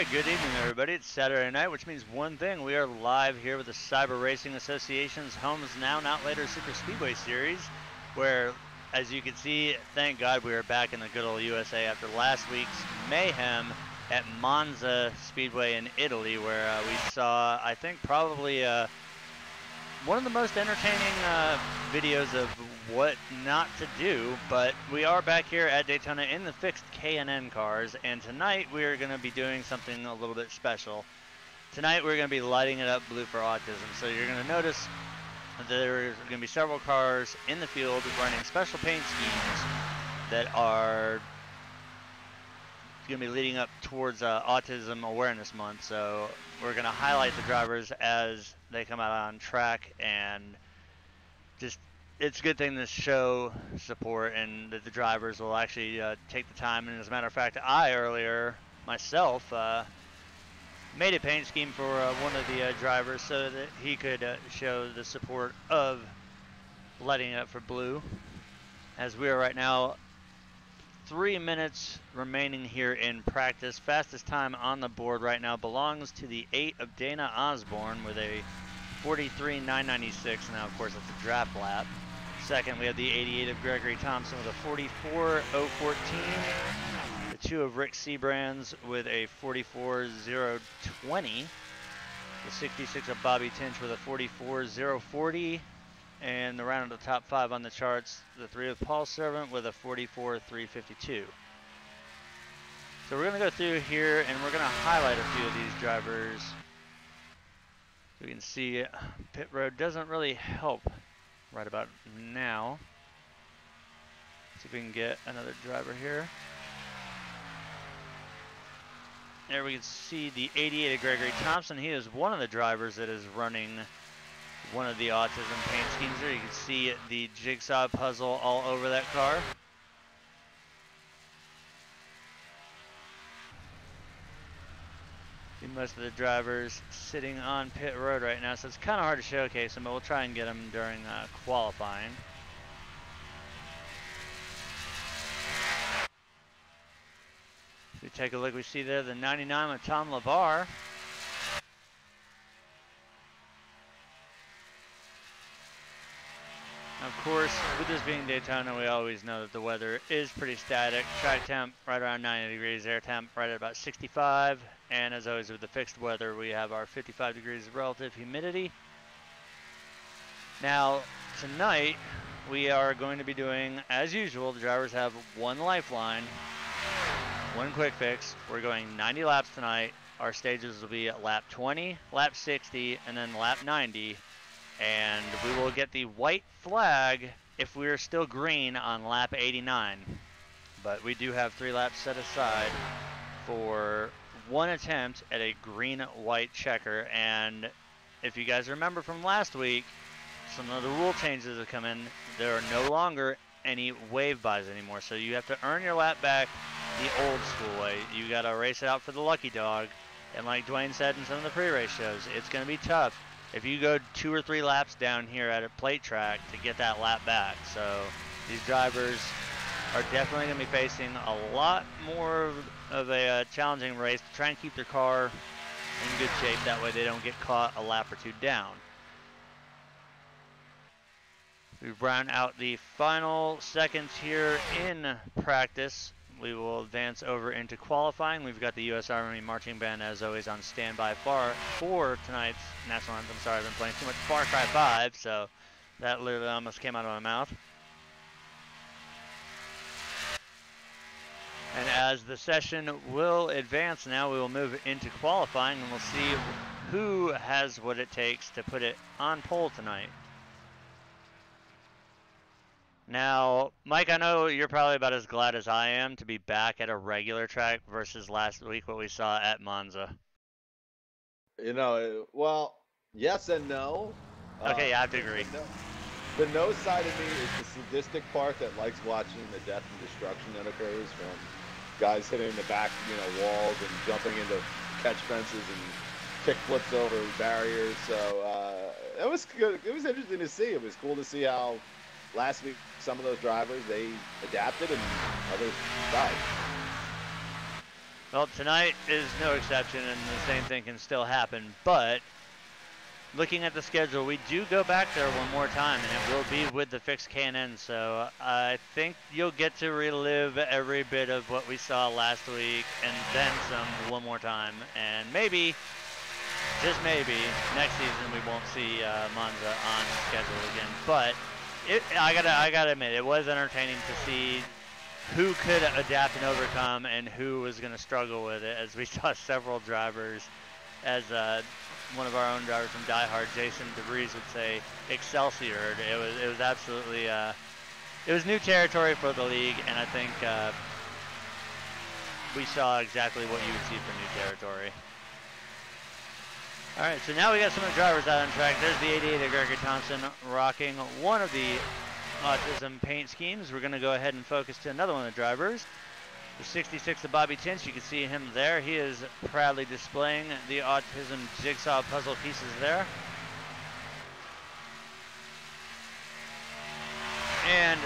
right, good evening, everybody. It's Saturday night, which means one thing. We are live here with the Cyber Racing Association's Homes Now, Not Later Super Speedway Series, where, as you can see, thank God we are back in the good old USA after last week's mayhem at Monza Speedway in Italy, where we saw, I think, probably one of the most entertaining videos of what not to do, but we are back here at Daytona in the fixed K&N cars, and tonight we are going to be doing something a little bit special. Tonight we're going to be lighting it up blue for autism, so you're going to notice that there's going to be several cars in the field running special paint schemes that are going to be leading up towards Autism Awareness Month, so we're going to highlight the drivers as they come out on track, and just it's a good thing to show support and that the drivers will actually take the time. And as a matter of fact, I earlier myself made a paint scheme for one of the drivers so that he could show the support of lighting up for blue, as we are right now 3 minutes remaining here in practice. Fastest time on the board right now belongs to the 8 of Dana Osborne with a 43.996. Now, of course, it's a draft lap. Second, we have the 88 of Gregory Thompson with a 44.014. The 2 of Rick Seabrands with a 44.020. The 66 of Bobby Tench with a 44.040. And the round of the top 5 on the charts, the 3 of Paul Servant with a 44.352. So we're going to go through here and we're going to highlight a few of these drivers. So you can see pit road doesn't really help right about now. See if we can get another driver here. There we can see the 88 of Gregory Thompson. He is one of the drivers that is running one of the autism paint schemes there. You can see the jigsaw puzzle all over that car. See most of the drivers sitting on pit road right now, so it's kind of hard to showcase them, but we'll try and get them during qualifying. If we take a look, we see there the 99 of Tom LeVar. Of course, with this being Daytona, we always know that the weather is pretty static. Track temp right around 90 degrees, air temp right at about 65. And as always with the fixed weather, we have our 55 degrees of relative humidity. Now, tonight, we are going to be doing, as usual, the drivers have one lifeline, one quick fix. We're going 90 laps tonight. Our stages will be at lap 20, lap 60, and then lap 90. And we will get the white flag if we are still green on lap 89. But we do have 3 laps set aside for one attempt at a green-white checker. And if you guys remember from last week, some of the rule changes have come in. There are no longer any wave buys anymore. So you have to earn your lap back the old school way. You got to race it out for the lucky dog. And like Duane said in some of the pre-race shows, it's going to be tough if you go 2 or 3 laps down here at a plate track to get that lap back. So these drivers are definitely going to be facing a lot more of a challenging race to try and keep their car in good shape. That way they don't get caught a lap or 2 down. We've run out the final seconds here in practice. We will advance over into qualifying. We've got the U.S. Army Marching Band, as always, on standby for tonight's National Anthem. Sorry, I've been playing too much Far Cry 5, so that literally almost came out of my mouth. And as the session will advance now, we will move into qualifying, and we'll see who has what it takes to put it on pole tonight. Now, Mike, I know you're probably about as glad as I am to be back at a regular track versus last week what we saw at Monza. You know, well, yes and no. Okay, I have to agree. The no side of me is the sadistic part that likes watching the death and destruction that occurs from guys hitting the back, walls and jumping into catch fences and kick flips over barriers. So it was good. It was interesting to see. It was cool to see how last week some of those drivers, they adapted and others died. Well, tonight is no exception, and the same thing can still happen, but looking at the schedule, we do go back there one more time, and it will be with the fixed K&N, so I think you'll get to relive every bit of what we saw last week, and then some one more time, and maybe, just maybe, next season we won't see Monza on the schedule again, but I gotta admit, it was entertaining to see who could adapt and overcome and who was going to struggle with it, as we saw several drivers, as one of our own drivers from Die Hard, Jason DeVries, would say, Excelsior. It was absolutely, it was new territory for the league, and I think we saw exactly what you would see for new territory. All right, so now we got some of the drivers out on track. There's the 88 of Gregory Thompson rocking one of the Autism paint schemes. We're going to go ahead and focus to another one of the drivers. The 66 of Bobby Tench, you can see him there. He is proudly displaying the Autism jigsaw puzzle pieces there. And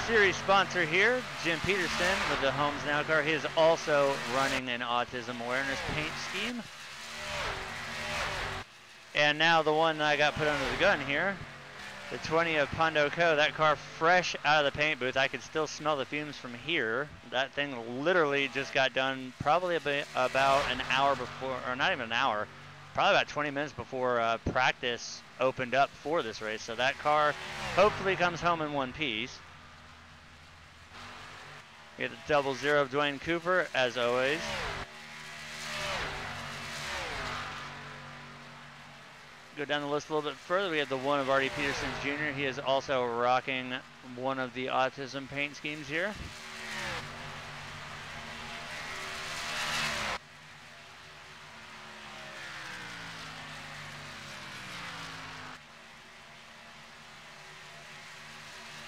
series sponsor here, Jim Peterson with the Homes Now car. He is also running an Autism awareness paint scheme. And now the one that I got put under the gun here, the 20 of Pondo Co. That car fresh out of the paint booth. I could still smell the fumes from here. That thing literally just got done probably about an hour before, or not even an hour, probably about 20 minutes before practice opened up for this race. So that car hopefully comes home in one piece. We get the 00 of Duane Cooper, as always. Go down the list a little bit further. We have the 1 of Artie Peterson Jr. He is also rocking one of the Autism paint schemes here.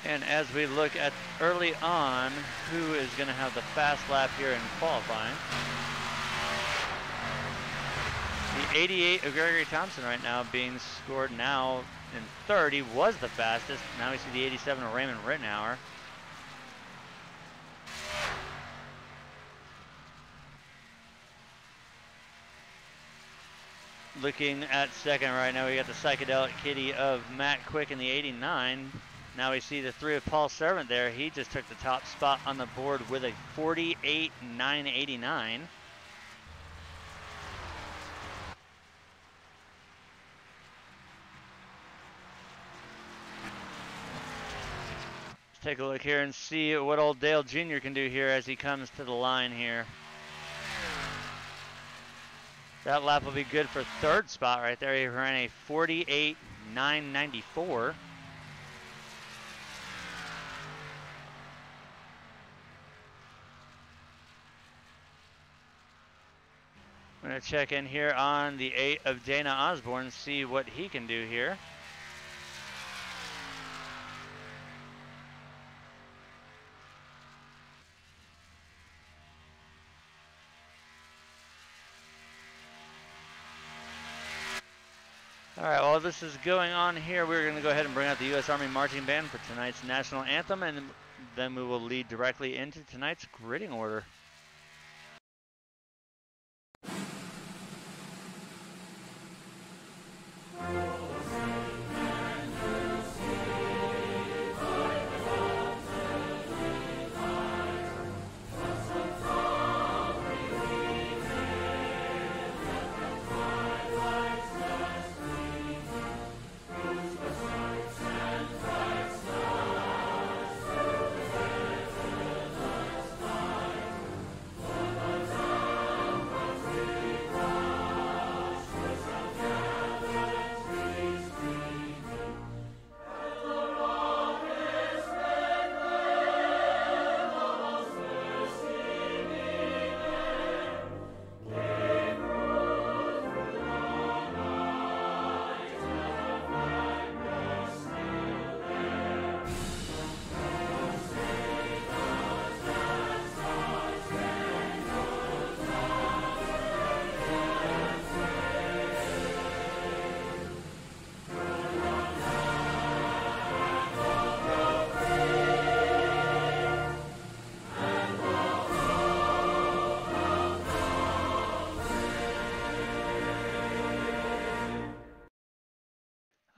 And as we look at early on, who is going to have the fast lap here in qualifying? The 88 of Gregory Thompson right now being scored now in third. He was the fastest. Now we see the 87 of Raymond Rittenhauer. Looking at second right now, we got the Psychedelic Kitty of Matt Quick in the 89. Now we see the 3 of Paul Servant there. He just took the top spot on the board with a 48.989. Take a look here and see what old Dale Jr. can do here as he comes to the line here. That lap will be good for third spot right there. He ran a 48.994. I'm going to check in here on the 8 of Dana Osborne, see what he can do here. All right, while this is going on here, we're going to go ahead and bring out the U.S. Army Marching Band for tonight's National Anthem, and then we will lead directly into tonight's gridding order.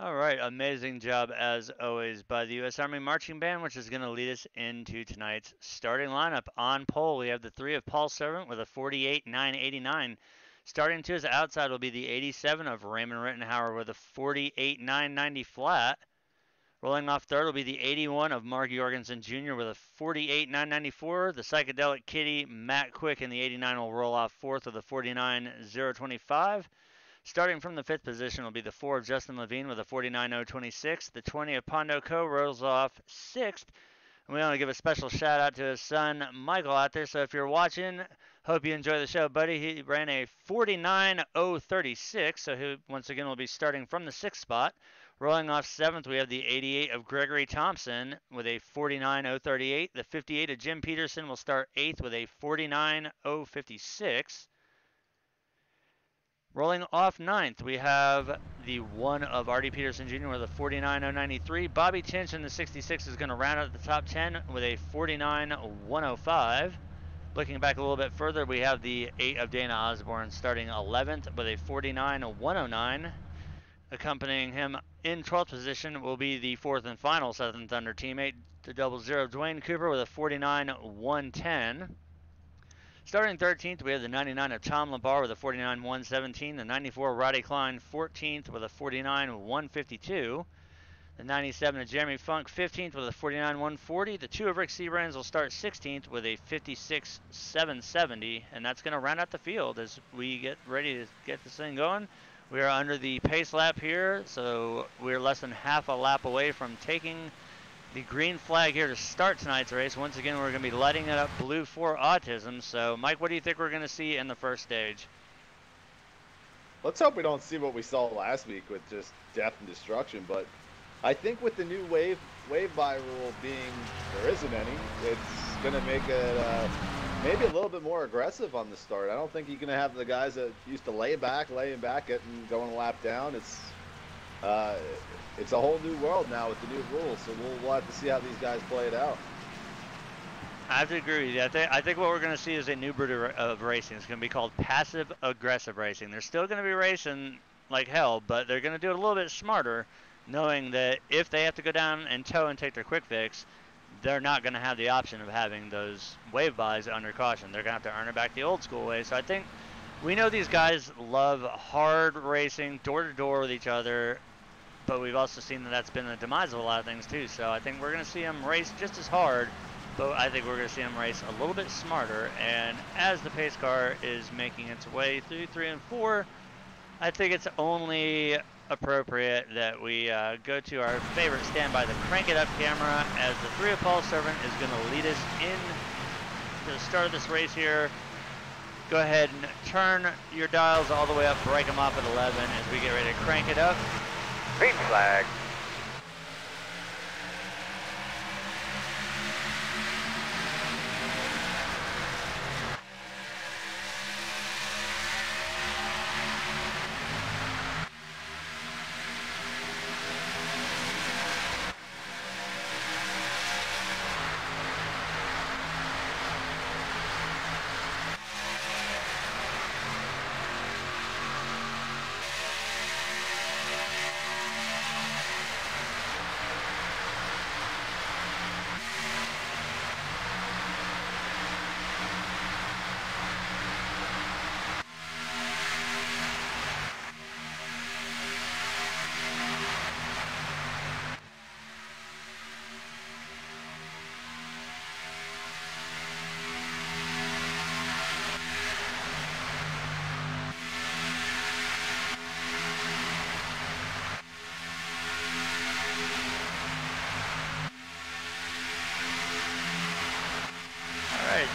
All right, amazing job as always by the U.S. Army Marching Band, which is going to lead us into tonight's starting lineup. On pole, we have the 3 of Paul Servant with a 48.989. Starting to his outside will be the 87 of Raymond Rittenhauer with a 48.990 flat. Rolling off third will be the 81 of Mark Jorgensen Jr. with a 48.994. The Psychedelic Kitty, Matt Quick in the 89 will roll off fourth with a 49.025. Starting from the fifth position will be the 4 of Justin Levine with a 49.026. The 20 of Pondo Co. rolls off sixth. And we want to give a special shout out to his son, Michael, out there. So if you're watching, hope you enjoy the show, buddy. He ran a 49.036. So he, once again, will be starting from the sixth spot. Rolling off seventh, we have the 88 of Gregory Thompson with a 49.038. The 58 of Jim Peterson will start eighth with a 49.056. Rolling off ninth, we have the 1 of Artie Peterson Jr. with a 49.093. Bobby Tench in the 66 is going to round out the top 10 with a 49.105. Looking back a little bit further, we have the 8 of Dana Osborne starting 11th with a 49.109. Accompanying him in 12th position will be the 4th and final Southern Thunder teammate, the 00 Duane Cooper with a 49.110. Starting 13th, we have the 99 of Tomlin with a 49.117. The 94 Roddy Klein 14th with a 49.152. The 97 of Jeremy Funk 15th with a 49.140. The 2 of Rick Seabrands will start 16th with a 56.770. And that's going to round out the field as we get ready to get this thing going. We are under the pace lap here, so we're less than half a lap away from taking the green flag here to start tonight's race. Once again, we're going to be lighting it up blue for autism. So, Mike, what do you think we're going to see in the first stage? Let's hope we don't see what we saw last week with just death and destruction. But I think with the new wave by rule being there isn't any, it's going to make it maybe a little bit more aggressive on the start. I don't think you're going to have the guys that used to laying back it and going a lap down. It's a whole new world now with the new rules, so we'll have to see how these guys play it out. I have to agree with you. I think what we're going to see is a new breed of racing. It's going to be called passive-aggressive racing. They're still going to be racing like hell, but they're going to do it a little bit smarter, knowing that if they have to go down and tow and take their quick fix, they're not going to have the option of having those wave buys under caution. They're going to have to earn it back the old school way. So I think we know these guys love hard racing, door-to-door with each other, but we've also seen that that's been the demise of a lot of things too. So I think we're going to see them race just as hard, but I think we're going to see them race a little bit smarter. And as the pace car is making its way through 3 and 4, I think it's only appropriate that we go to our favorite standby, the Crank It Up camera, as the 3 of Paul Servant is going to lead us in to the start of this race here. Go ahead and turn your dials all the way up, break them off at 11 as we get ready to crank it up. Green flag.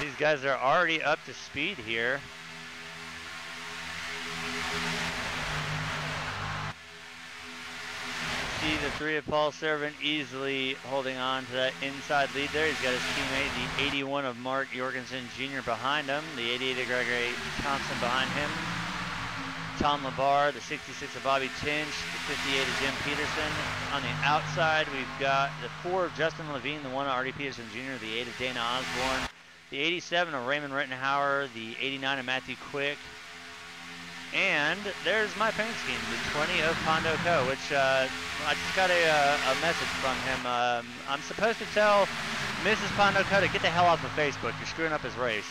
These guys are already up to speed here. See the 3 of Paul Servant easily holding on to that inside lead there. He's got his teammate, the 81 of Mark Jorgensen Jr. behind him, the 88 of Gregory Thompson behind him, Tom Labar, the 66 of Bobby Tench, the 58 of Jim Peterson. On the outside, we've got the 4 of Justin Levine, the 1 of Artie Peterson Jr., the 8 of Dana Osborne, the 87 of Raymond Rittenhauer, the 89 of Matthew Quick, And there's my paint scheme, the 20 of Pondo Co., which I just got a message from him. I'm supposed to tell Mrs. Pondo Co. to get the hell off of Facebook. You're screwing up his race.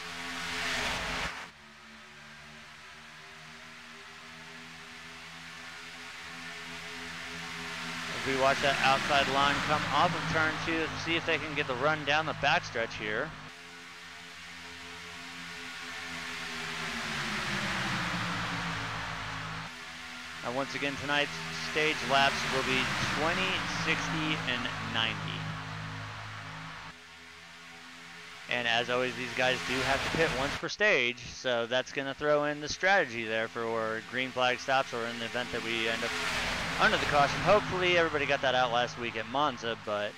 As we watch that outside line come off of turn 2, let's see if they can get the run down the backstretch here. Once again, tonight's stage laps will be 20, 60, and 90. And as always, these guys do have to pit once per stage, so that's going to throw in the strategy there for green flag stops, or in the event that we end up under the caution. Hopefully everybody got that out last week at Monza, but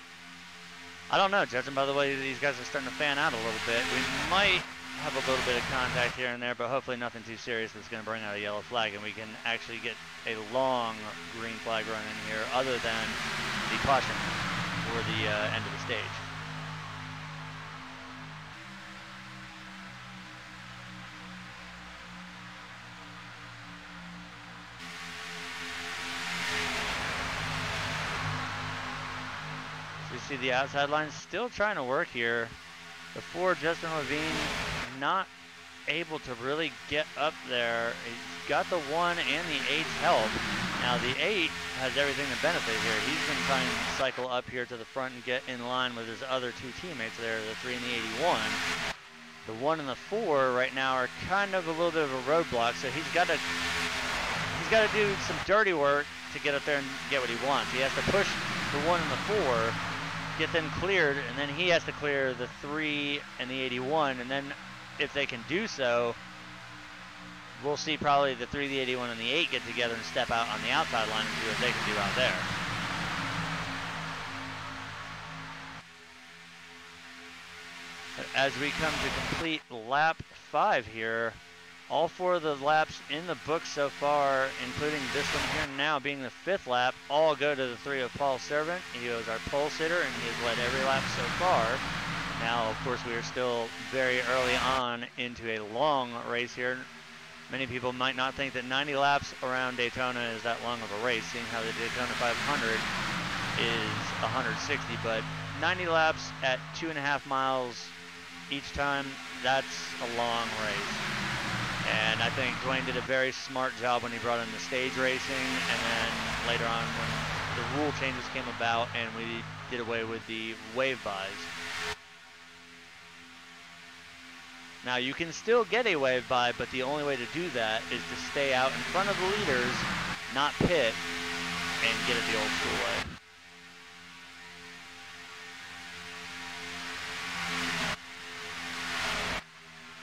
I don't know. Judging by the way these guys are starting to fan out a little bit, we might have a little bit of contact here and there, but hopefully nothing too serious that's going to bring out a yellow flag, and we can actually get a long green flag run in here other than the caution for the end of the stage. So you see the outside line still trying to work here. Before Justin Levine not able to really get up there. He's got the 1 and the 8's help. Now the 8 has everything to benefit here. He's been trying to cycle up here to the front and get in line with his other 2 teammates there, the 3 and the 81. The 1 and the 4 right now are kind of a little bit of a roadblock, so he's got to do some dirty work to get up there and get what he wants. He has to push the 1 and the 4, get them cleared, and then he has to clear the 3 and the 81, and then if they can do so, we'll see probably the 3, the 81, and the 8 get together and step out on the outside line and see what they can do out there. But as we come to complete lap 5 here, all 4 of the laps in the book so far, including this one here now being the 5th lap, all go to the 3 of Paul Servant. He was our pole sitter, and he has led every lap so far. Now, of course, we are still very early on into a long race here. Many people might not think that 90 laps around Daytona is that long of a race, seeing how the Daytona 500 is 160, but 90 laps at 2.5 miles each time, that's a long race. And I think Duane did a very smart job when he brought in the stage racing, and then later on when the rule changes came about and we did away with the wave buys. Now you can still get a wave buy, but the only way to do that is to stay out in front of the leaders, not pit, and get it the old school way.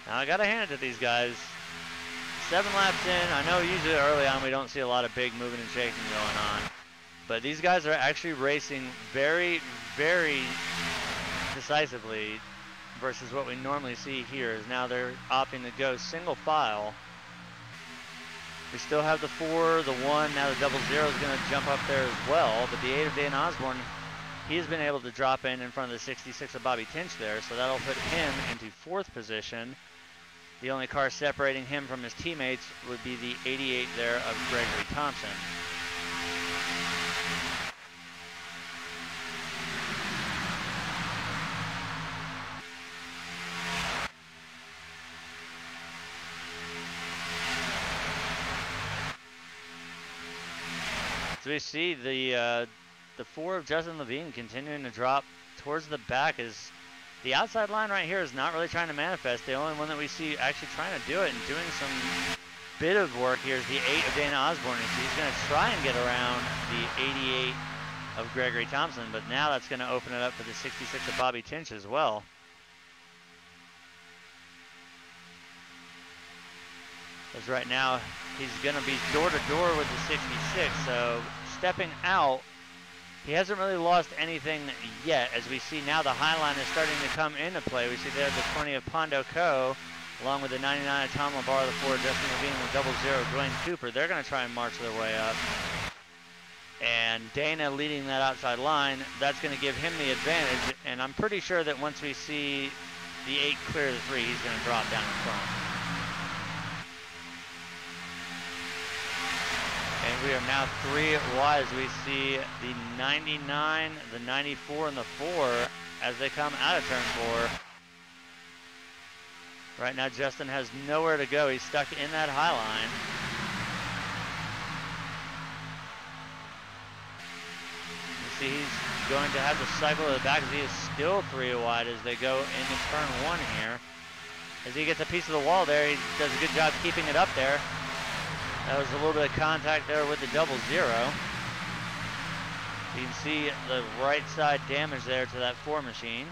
Now I gotta hand it to these guys. 7 laps in, I know usually early on we don't see a lot of big moving and shaking going on, but these guys are actually racing very, very decisively versus what we normally see here. Is now they're opting to go single file. We still have the 4, the 1, now the 00 is going to jump up there as well, but the 8 of Dana Osborne, he's been able to drop in front of the 66 of Bobby Tench there, so that'll put him into 4th position. The only car separating him from his teammates would be the 88 there of Gregory Thompson. So we see the 4 of Justin Levine continuing to drop towards the back. Is the outside line right here is not really trying to manifest. The only one that we see actually trying to do it and doing some bit of work here is the 8 of Dana Osborne. So he's going to try and get around the 88 of Gregory Thompson, but now that's going to open it up for the 66 of Bobby Tench as well. Because right now he's going to be door to door with the 66, so stepping out, he hasn't really lost anything yet. As we see now, the high line is starting to come into play. We see there the 20 of Pondo Co., along with the 99 of Tomlin, the 4 Justin Levine, and the 00 Duane Cooper. They're going to try and march their way up. And Dana leading that outside line, that's going to give him the advantage. And I'm pretty sure that once we see the 8 clear the 3, he's going to drop down in front. we are now 3 wide as we see the 99, the 94, and the 4 as they come out of turn 4. Right now, Justin has nowhere to go. He's stuck in that high line. You see he's going to have to cycle to the back as he is still 3 wide as they go into turn 1 here. As he gets a piece of the wall there, he does a good job keeping it up there. That was a little bit of contact there with the 00. You can see the right side damage there to that 4 machine.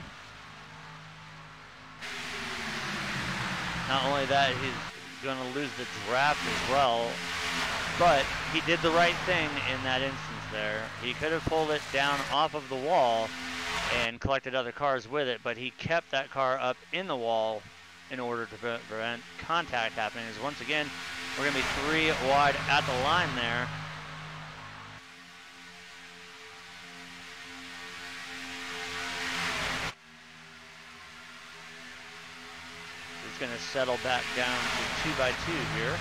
Not only that, he's going to lose the draft as well, but he did the right thing in that instance there. He could have pulled it down off of the wall and collected other cars with it, but he kept that car up in the wall in order to prevent contact happening. As once again, we're going to be 3 wide at the line there. It's going to settle back down to 2 by 2 here.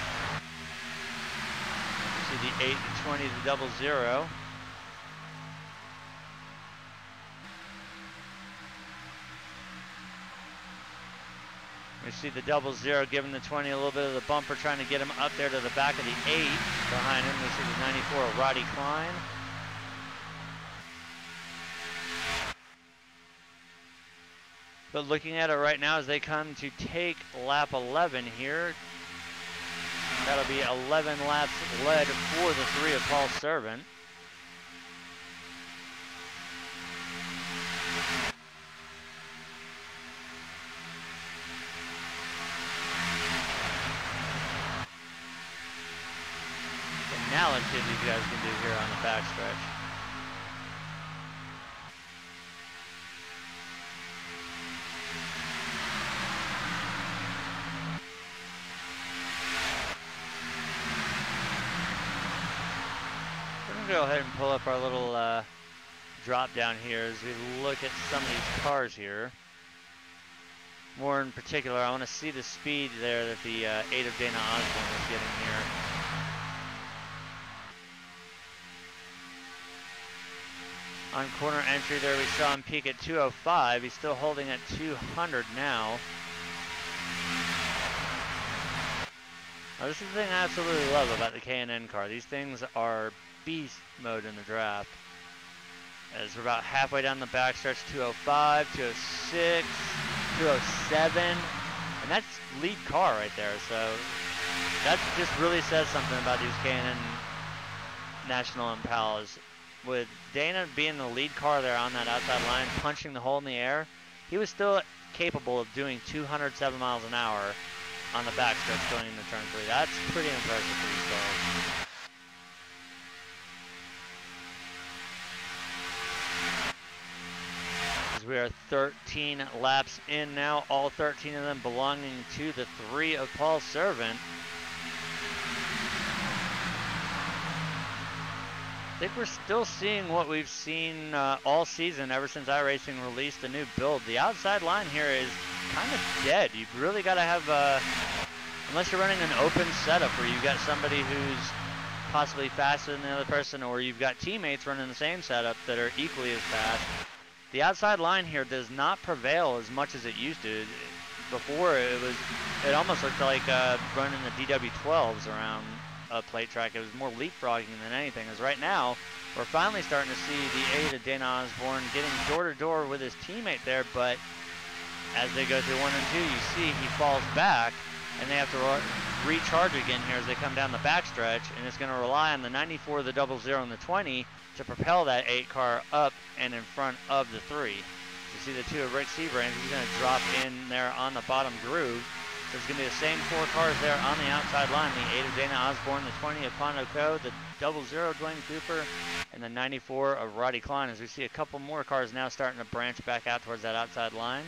You see the 8, the 20, the 00. We see the 00 giving the 20 a little bit of the bumper, trying to get him up there to the back of the 8. Behind him, we see the 94, Roddy Klein. But looking at it right now as they come to take lap 11 here, that'll be 11 laps led for the 3 of Paul Servant. Now let's see what these guys can do here on the backstretch. We're going to go ahead and pull up our little drop down here as we look at some of these cars here. More in particular, I want to see the speed there that the 8 of Dana Osborne is getting here. On corner entry there, we saw him peak at 205. He's still holding at 200 now. Now, this is the thing I absolutely love about the K&N car. These things are beast mode in the draft. As we're about halfway down the backstretch, 205, 206, 207, and that's lead car right there. So that just really says something about these K&N National Impalas. With Dana being the lead car there on that outside line, punching the hole in the air, he was still capable of doing 207 miles an hour on the backstretch going into turn 3. That's pretty impressive for these cars. As we are 13 laps in now, all 13 of them belonging to the 3 of Paul Servant. I think we're still seeing what we've seen all season ever since iRacing released a new build. The outside line here is kind of dead. You've really got to have, unless you're running an open setup where you've got somebody who's possibly faster than the other person, or you've got teammates running the same setup that are equally as fast. The outside line here does not prevail as much as it used to. Before it almost looked like running the DW12s around a plate track. It was more leapfrogging than anything. As right now, we're finally starting to see the 8 of Dana Osborne getting door to door with his teammate there, but as they go through 1 and 2, you see he falls back, and they have to recharge again here as they come down the backstretch, and it's going to rely on the 94, the 00, and the 20 to propel that 8 car up and in front of the 3. You see the 2 of Rick Seabrand, he's going to drop in there on the bottom groove. There's going to be the same 4 cars there on the outside line. The 8 of Dana Osborne, the 20 of Pondo, the 00 Duane Cooper, and the 94 of Roddy Klein. As we see a couple more cars now starting to branch back out towards that outside line.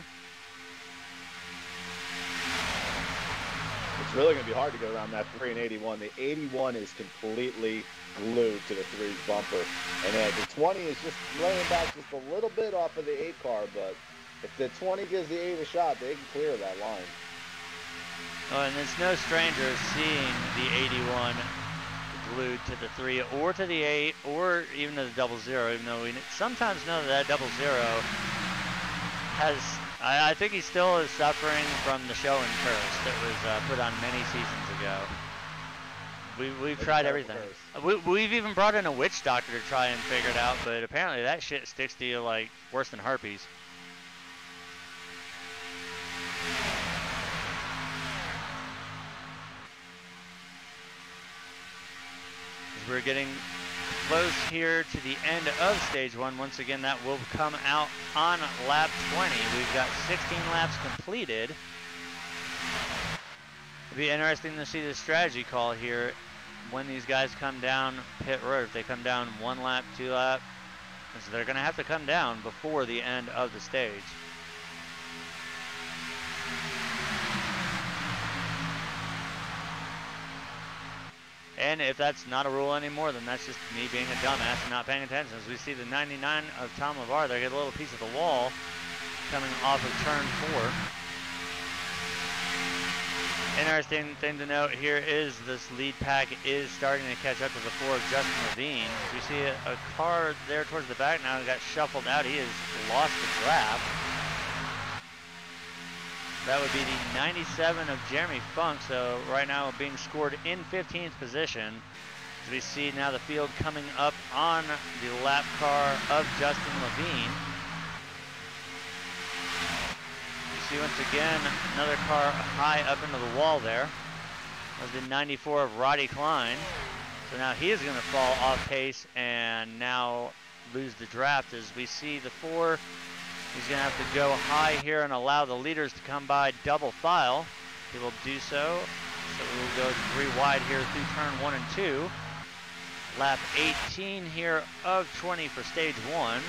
It's really going to be hard to go around that 3 and 81. The 81 is completely glued to the 3's bumper. And the 20 is just laying back just a little bit off of the 8 car, but if the 20 gives the 8 a shot, they can clear that line. Oh, and it's no stranger seeing the 81 glued to the 3 or to the 8 or even to the 00, even though we sometimes know that 00 has, I think he still is suffering from the show and curse that was put on many seasons ago. We've tried everything. We've even brought in a witch doctor to try and figure it out, but apparently that shit sticks to you like worse than herpes. As we're getting close here to the end of stage 1. Once again, that will come out on lap 20. We've got 16 laps completed. It'll be interesting to see the strategy call here when these guys come down pit road. If they come down 1 lap, 2 lap, so they're going to have to come down before the end of the stage. And if that's not a rule anymore, then that's just me being a dumbass and not paying attention. As we see the 99 of Tom LeVar, they get a little piece of the wall coming off of turn 4. Interesting thing to note here is this lead pack is starting to catch up to the 4 of Justin Levine. As we see a car there towards the back now got shuffled out. He has lost the draft. That would be the 97 of Jeremy Funk. So right now being scored in 15th position. As we see now the field coming up on the lap car of Justin Levine. You see once again another car high up into the wall there. That was the 94 of Roddy Klein. So now he is going to fall off pace and now lose the draft. As we see the 4, he's going to have to go high here and allow the leaders to come by double file. He will do so. So we'll go 3 wide here through turn 1 and 2. Lap 18 here of 20 for stage 1.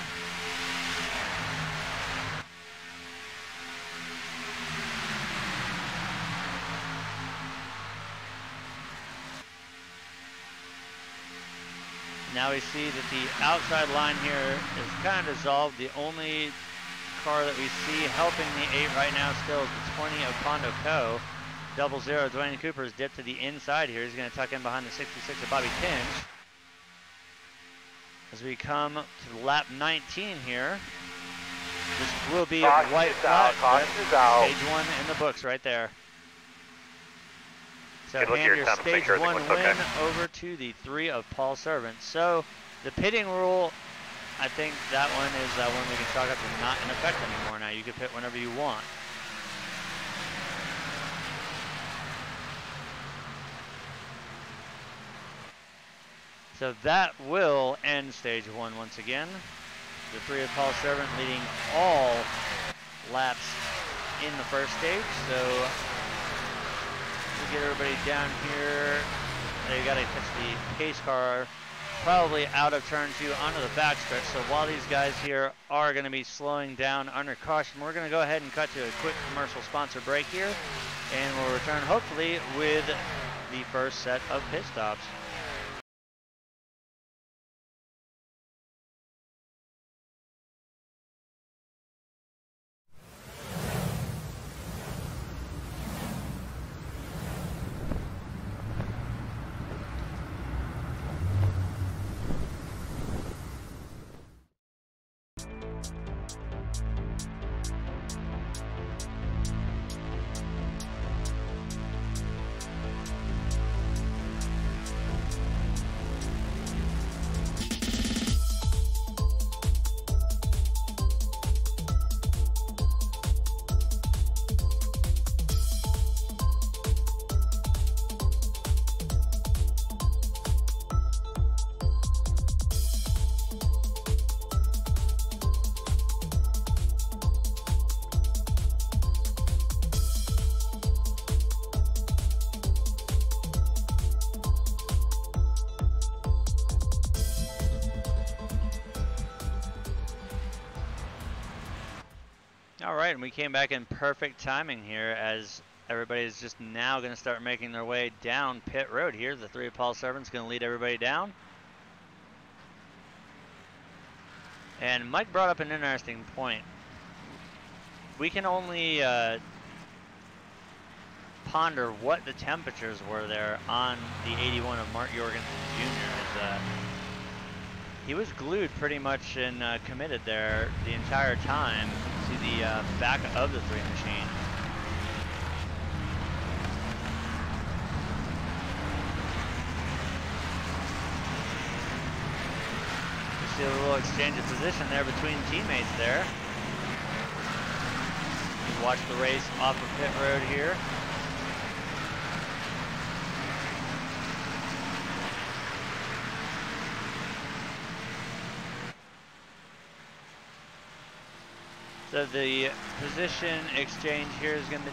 Now we see that the outside line here is kind of dissolved. The only car that we see helping the 8 right now still is the 20 of Pondo Co. 00, Duane Cooper is dipped to the inside here. He's going to tuck in behind the 66 of Bobby Tench. As we come to lap 19 here, this will be white flag. Stage 1 in the books right there. So hand your stage 1 win over to the 3 of Paul Servant. So the pitting rule, I think that one is one we can chalk up to not in effect anymore now. You can pit whenever you want. So that will end stage 1 once again. The 3 of Paul Servant leading all laps in the first stage. So get everybody down here. They got to catch the pace car probably out of turn 2 onto the backstretch. So while these guys here are going to be slowing down under caution, we're going to go ahead and cut to a quick commercial sponsor break here, and we'll return hopefully with the first set of pit stops. All right, and we came back in perfect timing here as everybody is just now going to start making their way down pit road here. The 3 of Paul Servant's going to lead everybody down. And Mike brought up an interesting point. We can only ponder what the temperatures were there on the 81 of Mark Jorgensen Jr. As, he was glued pretty much and committed there the entire time to the back of the 3 machine. You see a little exchange of position there between teammates there. You watch the race off of pit road here. So the position exchange here is going to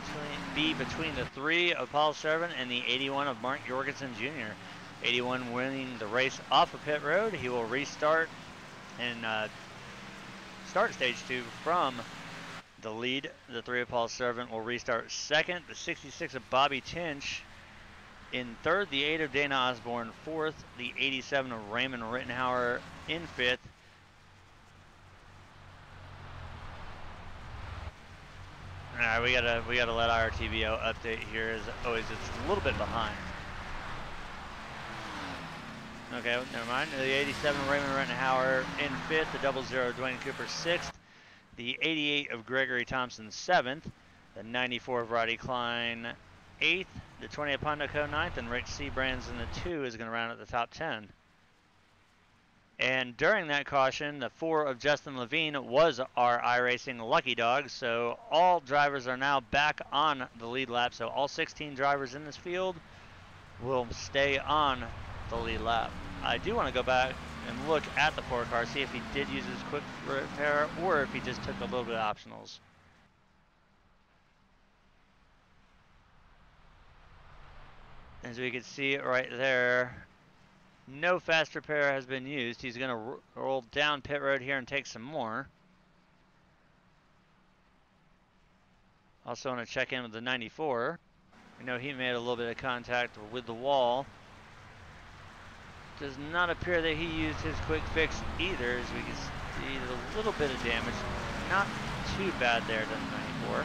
be between the 3 of Paul Severn and the 81 of Mark Jorgensen Jr. 81 winning the race off of pit road. He will restart and start stage 2 from the lead. The 3 of Paul Severn will restart second. The 66 of Bobby Tench in third. The 8 of Dana Osborne fourth. The 87 of Raymond Rittenhauer in fifth. All right, we gotta let our TBO update here. As always, it's a little bit behind. Okay, never mind. The 87 Raymond Rittenhauer in fifth. The 00 Duane Cooper sixth. The 88 of Gregory Thompson seventh. The 94 of Roddy Klein eighth. The 20 of Pondo ninth, and Rich C. Brands in the 2 is going to round out the top 10. And during that caution, the 4 of Justin Levine was our iRacing lucky dog. So all drivers are now back on the lead lap. So all 16 drivers in this field will stay on the lead lap. I do want to go back and look at the 4 car, see if he did use his quick repair or if he just took a little bit of optionals. As we can see right there, no fast repair has been used. He's going to roll down pit road here and take some more. Also want to check in with the 94. We know he made a little bit of contact with the wall. Does not appear that he used his quick fix either, as we can see a little bit of damage. Not too bad there to the 94.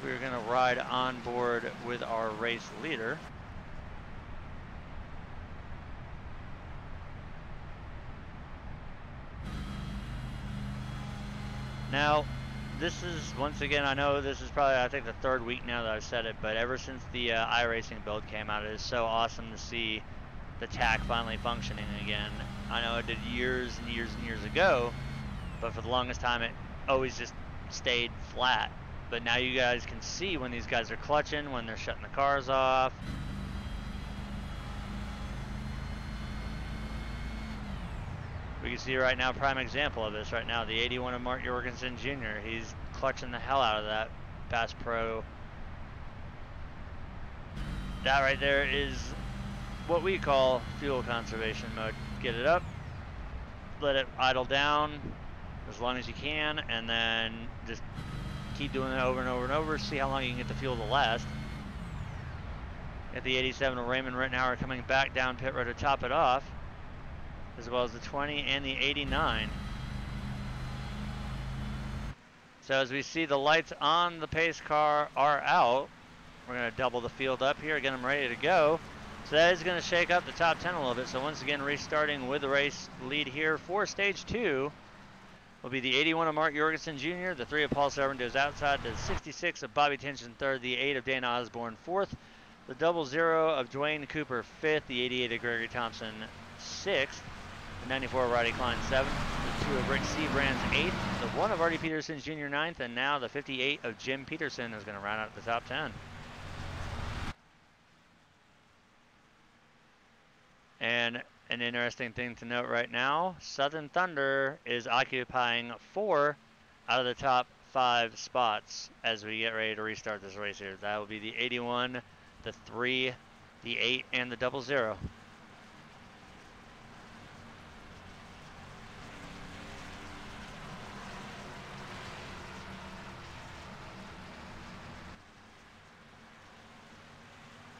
We're going to ride on board with our race leader. Now, this is, once again, I know this is probably, I think, the 3rd week now that I've said it, but ever since the iRacing build came out, it is so awesome to see the TAC finally functioning again. I know it did years and years and years ago, but for the longest time it always just stayed flat. But now you guys can see when these guys are clutching, when they're shutting the cars off. We can see right now, prime example of this right now, the 81 of Mark Jorgensen Jr. He's clutching the hell out of that Bass Pro. That right there is what we call fuel conservation mode. Get it up, let it idle down as long as you can, and then just keep doing it over and over and over, see how long you can get the fuel to last. Got the 87 of Raymond Rittenhauer coming back down pit road to top it off, as well as the 20 and the 89. So as we see the lights on the pace car are out, we're going to double the field up here, get them ready to go. So that is going to shake up the top 10 a little bit. So once again, restarting with the race lead here for stage 2. Will be the 81 of Mark Jorgensen Jr., the 3 of Paul Severn goes outside, the 66 of Bobby Tench in third, the 8 of Dana Osborne fourth, the 00 of Duane Cooper fifth, the 88 of Gregory Thompson sixth, the 94 of Roddy Klein seventh, the 2 of Rich C. Brands eighth, the 1 of Artie Peterson Jr. ninth, and now the 58 of Jim Peterson is going to round out the top 10. And an interesting thing to note right now, Southern Thunder is occupying 4 out of the top 5 spots as we get ready to restart this race here. That will be the 81, the 3, the 8, and the 00.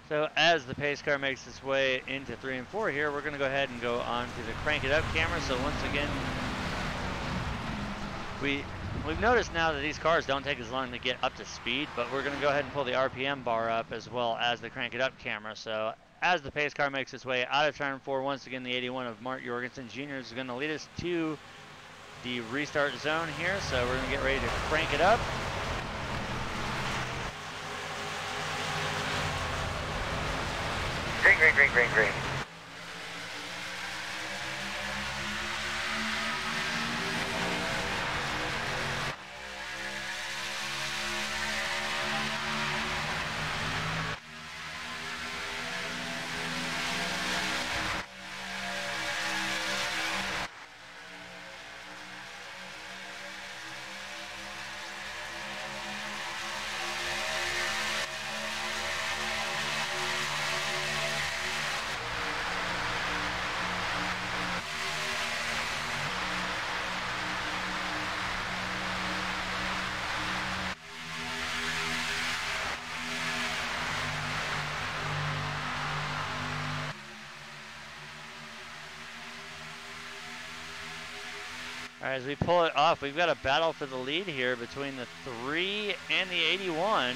So as the pace car makes its way into 3 and 4 here, we're going to go ahead and go on to the crank it up camera. So once again, We've noticed now that these cars don't take as long to get up to speed, but we're going to go ahead and pull the RPM bar up as well as the crank it up camera. So as the pace car makes its way out of turn 4, once again the 81 of Mark Jorgensen Jr. is going to lead us to the restart zone here. So we're going to get ready to crank it up. Green, green, green, green, green. All right, as we pull it off, we've got a battle for the lead here between the 3 and the 81.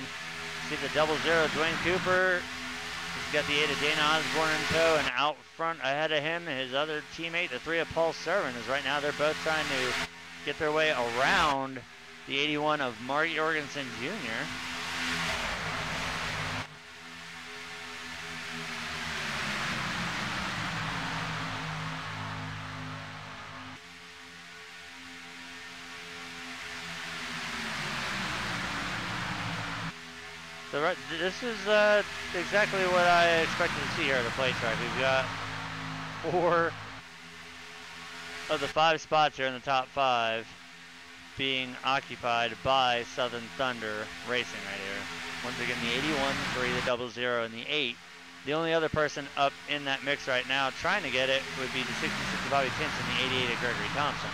See the 00 Duane Cooper. He's got the 8 of Dana Osborne in tow, and out front ahead of him, his other teammate, the 3 of Paul Severn, is right now they're both trying to get their way around the 81 of Mark Jorgensen Jr. So this is exactly what I expected to see here at the plate track. We've got 4 of the 5 spots here in the top 5 being occupied by Southern Thunder Racing right here. Once again, the 81, 3, the 00, and the 8. The only other person up in that mix right now trying to get it would be the 66 of Bobby Tench and the 88 of Gregory Thompson.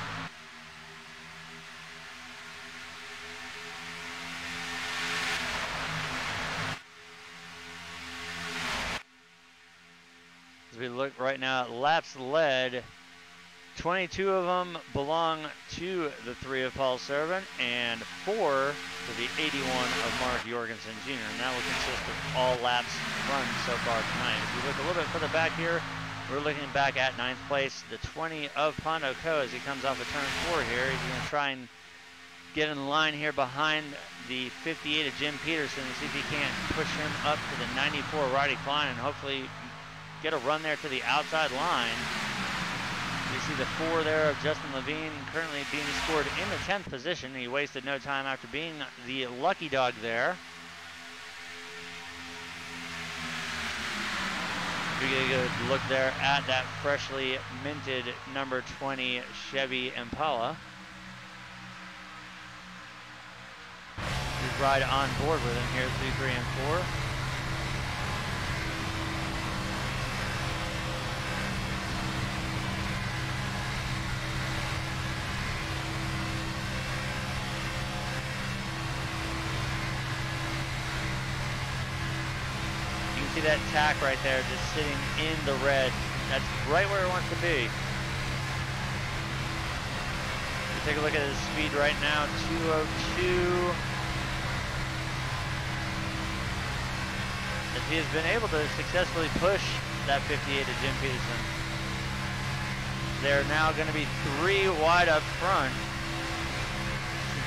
As we look right now at laps led, 22 of them belong to the 3 of Paul Severn and 4 to the 81 of Mark Jorgensen Jr. And that will consist of all laps run so far tonight. If we look a little bit further back here, we're looking back at 9th place, the 20 of Pondo as he comes off of turn 4 here. He's going to try and get in line here behind the 58 of Jim Peterson and see if he can't push him up to the 94 Roddy Klein and hopefully get a run there to the outside line. You see the 4 there of Justin Levine currently being scored in the 10th position. He wasted no time after being the lucky dog there. We get a good look there at that freshly minted number 20 Chevy Impala. We ride on board with him here, 2, 3, and 4. See that tack right there just sitting in the red. That's right where it wants to be. We take a look at his speed right now, 202. As he has been able to successfully push that 58 of Jim Peterson. They're now going to be 3 wide up front.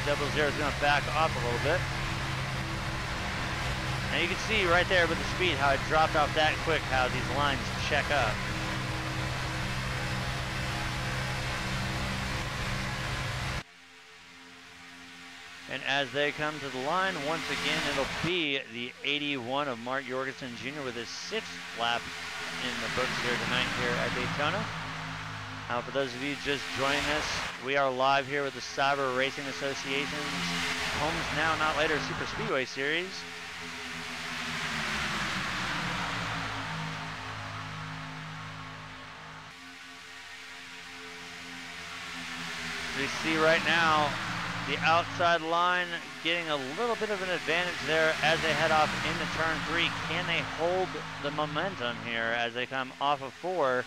00 is going to back off a little bit. Now you can see right there with the speed how it dropped off that quick, how these lines check up. And as they come to the line, once again, it'll be the 81 of Mark Jorgensen Jr. with his 6th lap in the books here tonight here at Daytona. Now, for those of you just joining us, we are live here with the Cyber Racing Association's Homes Now, Not Later Super Speedway Series. We see right now the outside line getting a little bit of an advantage there as they head off into turn 3. Can they hold the momentum here as they come off of 4?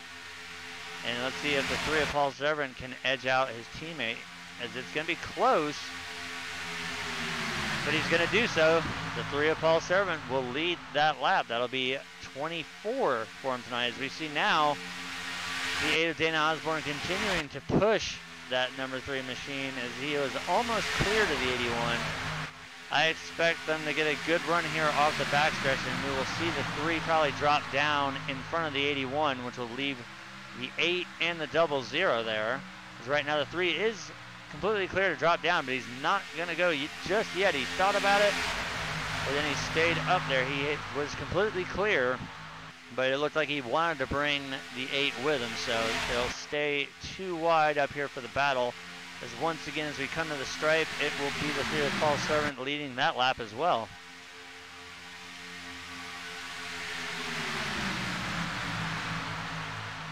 And let's see if the 3 of Paul Severn can edge out his teammate as it's going to be close. But he's going to do so. The 3 of Paul Servant will lead that lap. That'll be 24 for him tonight. As we see now, the 8 of Dana Osborne continuing to push that number 3 machine as he was almost clear to the 81. I expect them to get a good run here off the backstretch, and we will see the 3 probably drop down in front of the 81, which will leave the 8 and the 00 there. Because right now the 3 is completely clear to drop down, but he's not going to go just yet. He thought about it, but then he stayed up there. He was completely clear, but it looked like he wanted to bring the 8 with him, so they'll stay too wide up here for the battle. As once again, as we come to the stripe, it will be the 3 of Paul Servant leading that lap as well.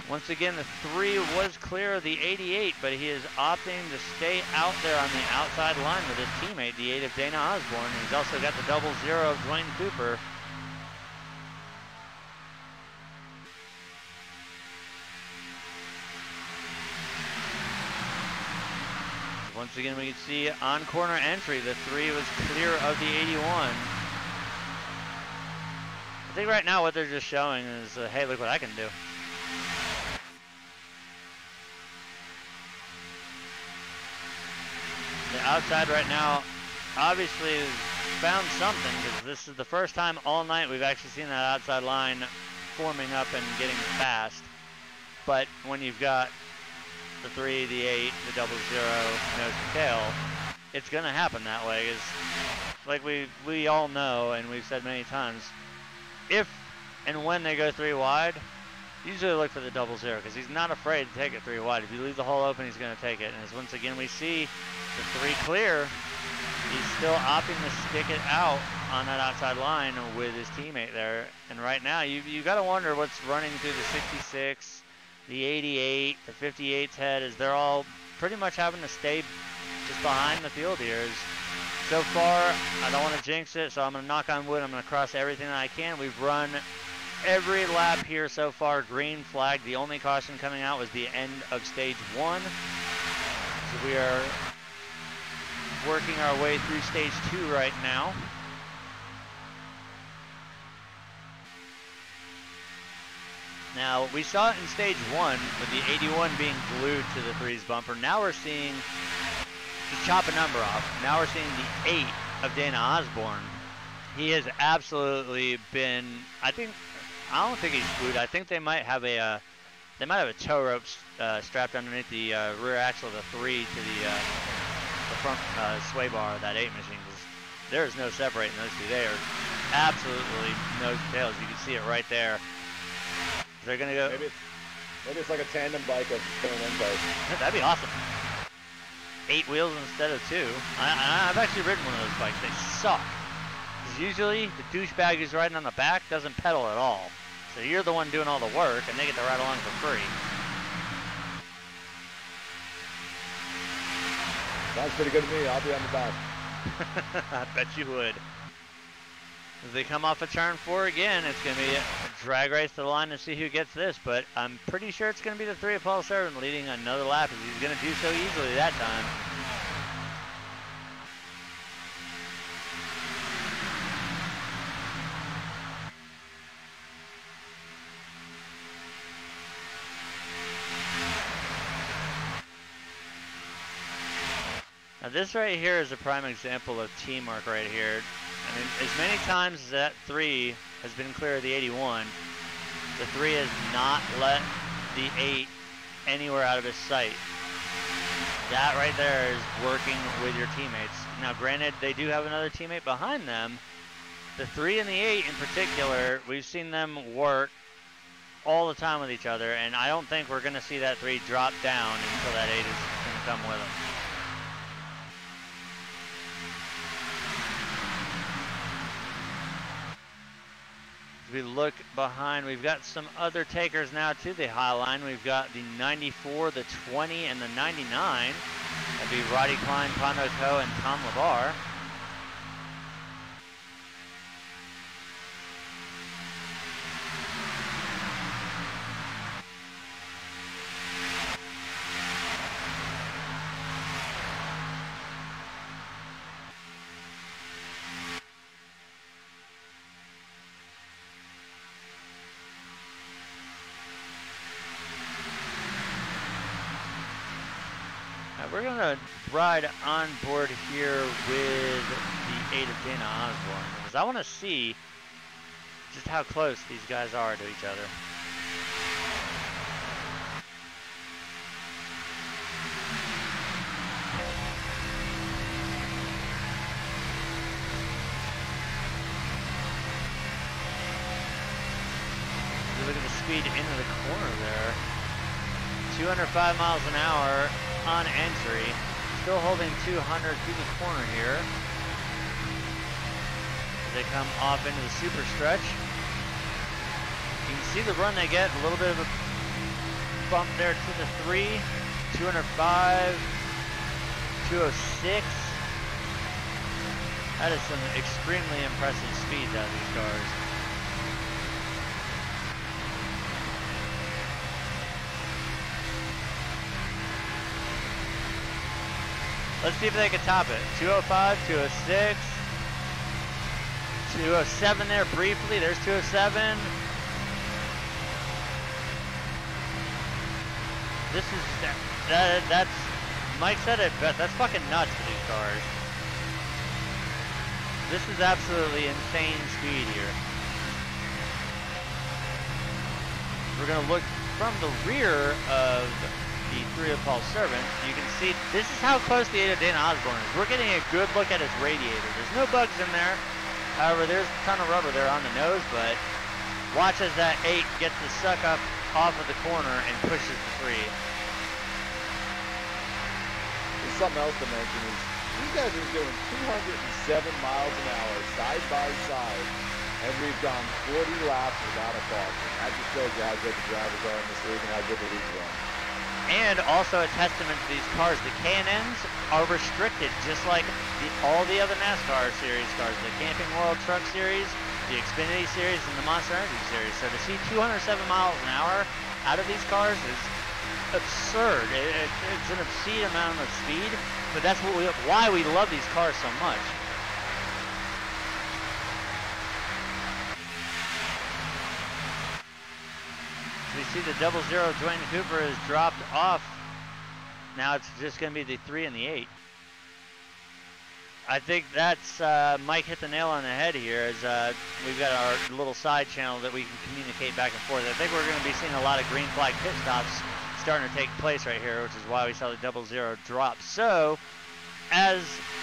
Once again, the 3 was clear of the 88, but he is opting to stay out there on the outside line with his teammate, the 8 of Dana Osborne. He's also got the 00 of Duane Cooper. Once again, we can see on corner entry, the 3 was clear of the 81. I think right now what they're just showing is, hey, look what I can do. The outside right now obviously has found something, because this is the first time all night we've actually seen that outside line forming up and getting fast. But when you've got the 3, the 8, the 00, nose to tail, it's going to happen that way. Is like we all know, and we've said many times, if and when they go 3 wide, usually look for the 00, because he's not afraid to take it 3 wide. If you leave the hole open, he's going to take it. And as once again we see the 3 clear, he's still opting to stick it out on that outside line with his teammate there. And right now, you got to wonder what's running through the 66, the 88, the 58's head, as they're all pretty much having to stay just behind the field here. So far, I don't want to jinx it, so I'm going to knock on wood. I'm going to cross everything that I can. We've run every lap here so far, green flag. The only caution coming out was the end of stage 1. So we are working our way through stage 2 right now. Now, we saw it in stage 1 with the 81 being glued to the 3's bumper. Now we're seeing, just chop a number off, now we're seeing the 8 of Dana Osborne. He has absolutely been, I don't think he's glued. I think they might have a tow rope strapped underneath the rear axle of the 3 to the front sway bar of that 8 machine, because there is no separating those 2. They are absolutely nose to tails. You can see it right there. They're gonna go. Maybe it's like a tandem bike of K&N bike. That'd be awesome. 8 wheels instead of 2. I've actually ridden one of those bikes. They suck. Because usually the douchebag who's riding on the back doesn't pedal at all. So you're the one doing all the work, and they get to ride along for free. Sounds pretty good to me. I'll be on the back. I bet you would. As they come off of turn 4 again, it's going to be a drag race to the line to see who gets this, but I'm pretty sure it's going to be the 3 of Paul Servant leading another lap, as he's going to do so easily that time. Now this right here is a prime example of teamwork right here. I mean, as many times as that 3 has been clear of the 81, the 3 has not let the 8 anywhere out of his sight. That right there is working with your teammates. Now granted, they do have another teammate behind them. The 3 and the 8 in particular, we've seen them work all the time with each other, and I don't think we're going to see that 3 drop down until that 8 is going to come with them. As we look behind, we've got some other takers now to the high line. We've got the 94, the 20, and the 99. That'd be Roddy, Klein, Pondo, and Tom LeVar. We're gonna ride on board here with the 8 of Dana Osborne because I want to see just how close these guys are to each other. Look at the speed into the corner there. 205 miles an hour on entry. Still holding 200 through the corner here. As they come off into the super stretch. You can see the run they get. A little bit of a bump there to the 3. 205. 206. That is some extremely impressive speeds out of these cars. Let's see if they can top it. 205, 206, 207 there briefly. There's 207. This is, that's, Mike said it best. That's fucking nuts for these cars. This is absolutely insane speed here. We're going to look from the rear of the 3 Appalled Servant. You can see this is how close the 8 of Dana Osborne is. We're getting a good look at his radiator. There's no bugs in there. However, there's a ton of rubber there on the nose, but watch as that 8 gets the suck up off of the corner and pushes the 3. There's something else to mention is these guys are doing 207 miles an hour side by side, and we've gone 40 laps without a caution. That just shows you how good the drivers are in this league and how good the league's run. And also a testament to these cars. The K&Ns are restricted just like all the other NASCAR series cars. The Camping World Truck Series, the Xfinity Series, and the Monster Energy Series. So to see 207 miles an hour out of these cars is absurd. It's an obscene amount of speed, but that's why we love these cars so much. We see the 00 Duane Cooper has dropped off. Now it's just going to be the 3 and the 8. I think that's Mike hit the nail on the head here as we've got our little side channel that we can communicate back and forth. I think we're going to be seeing a lot of green flag pit stops starting to take place right here, which is why we saw the 00 drop. So as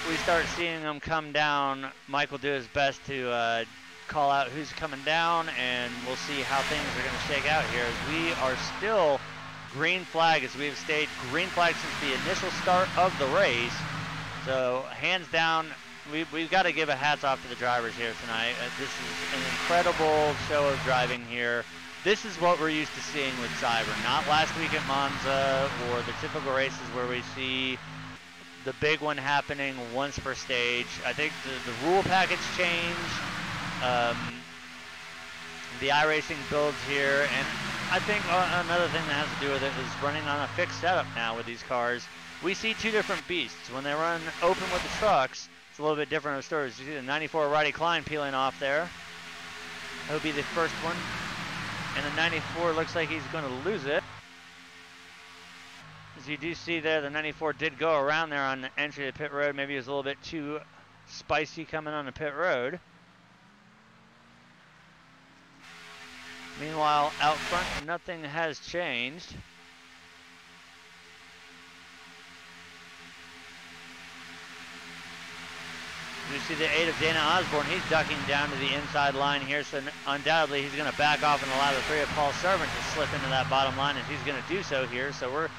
we start seeing them come down, Mike will do his best to call out who's coming down, and we'll see how things are going to shake out here as we are still green flag, as we've stayed green flag since the initial start of the race. So hands down, we've got to give a hats off to the drivers here tonight. This is an incredible show of driving here. This is what we're used to seeing with Cyber, not last week at Monza or the typical races where we see the big one happening once per stage. I think the rule package changed. The iRacing builds here, and I think another thing that has to do with it is running on a fixed setup now with these cars. We see two different beasts. When they run open with the trucks, it's a little bit different of stories. You see the 94 Roddy Klein peeling off there. That would be the first one. And the 94 looks like he's going to lose it. As you do see there, the 94 did go around there on the entry to the pit road. Maybe it was a little bit too spicy coming on the pit road. Meanwhile, out front, nothing has changed. You see the 8 of Dana Osborne. He's ducking down to the inside line here, so undoubtedly he's going to back off and allow the 3 of Appalled Servant to slip into that bottom line, and he's going to do so here. So we're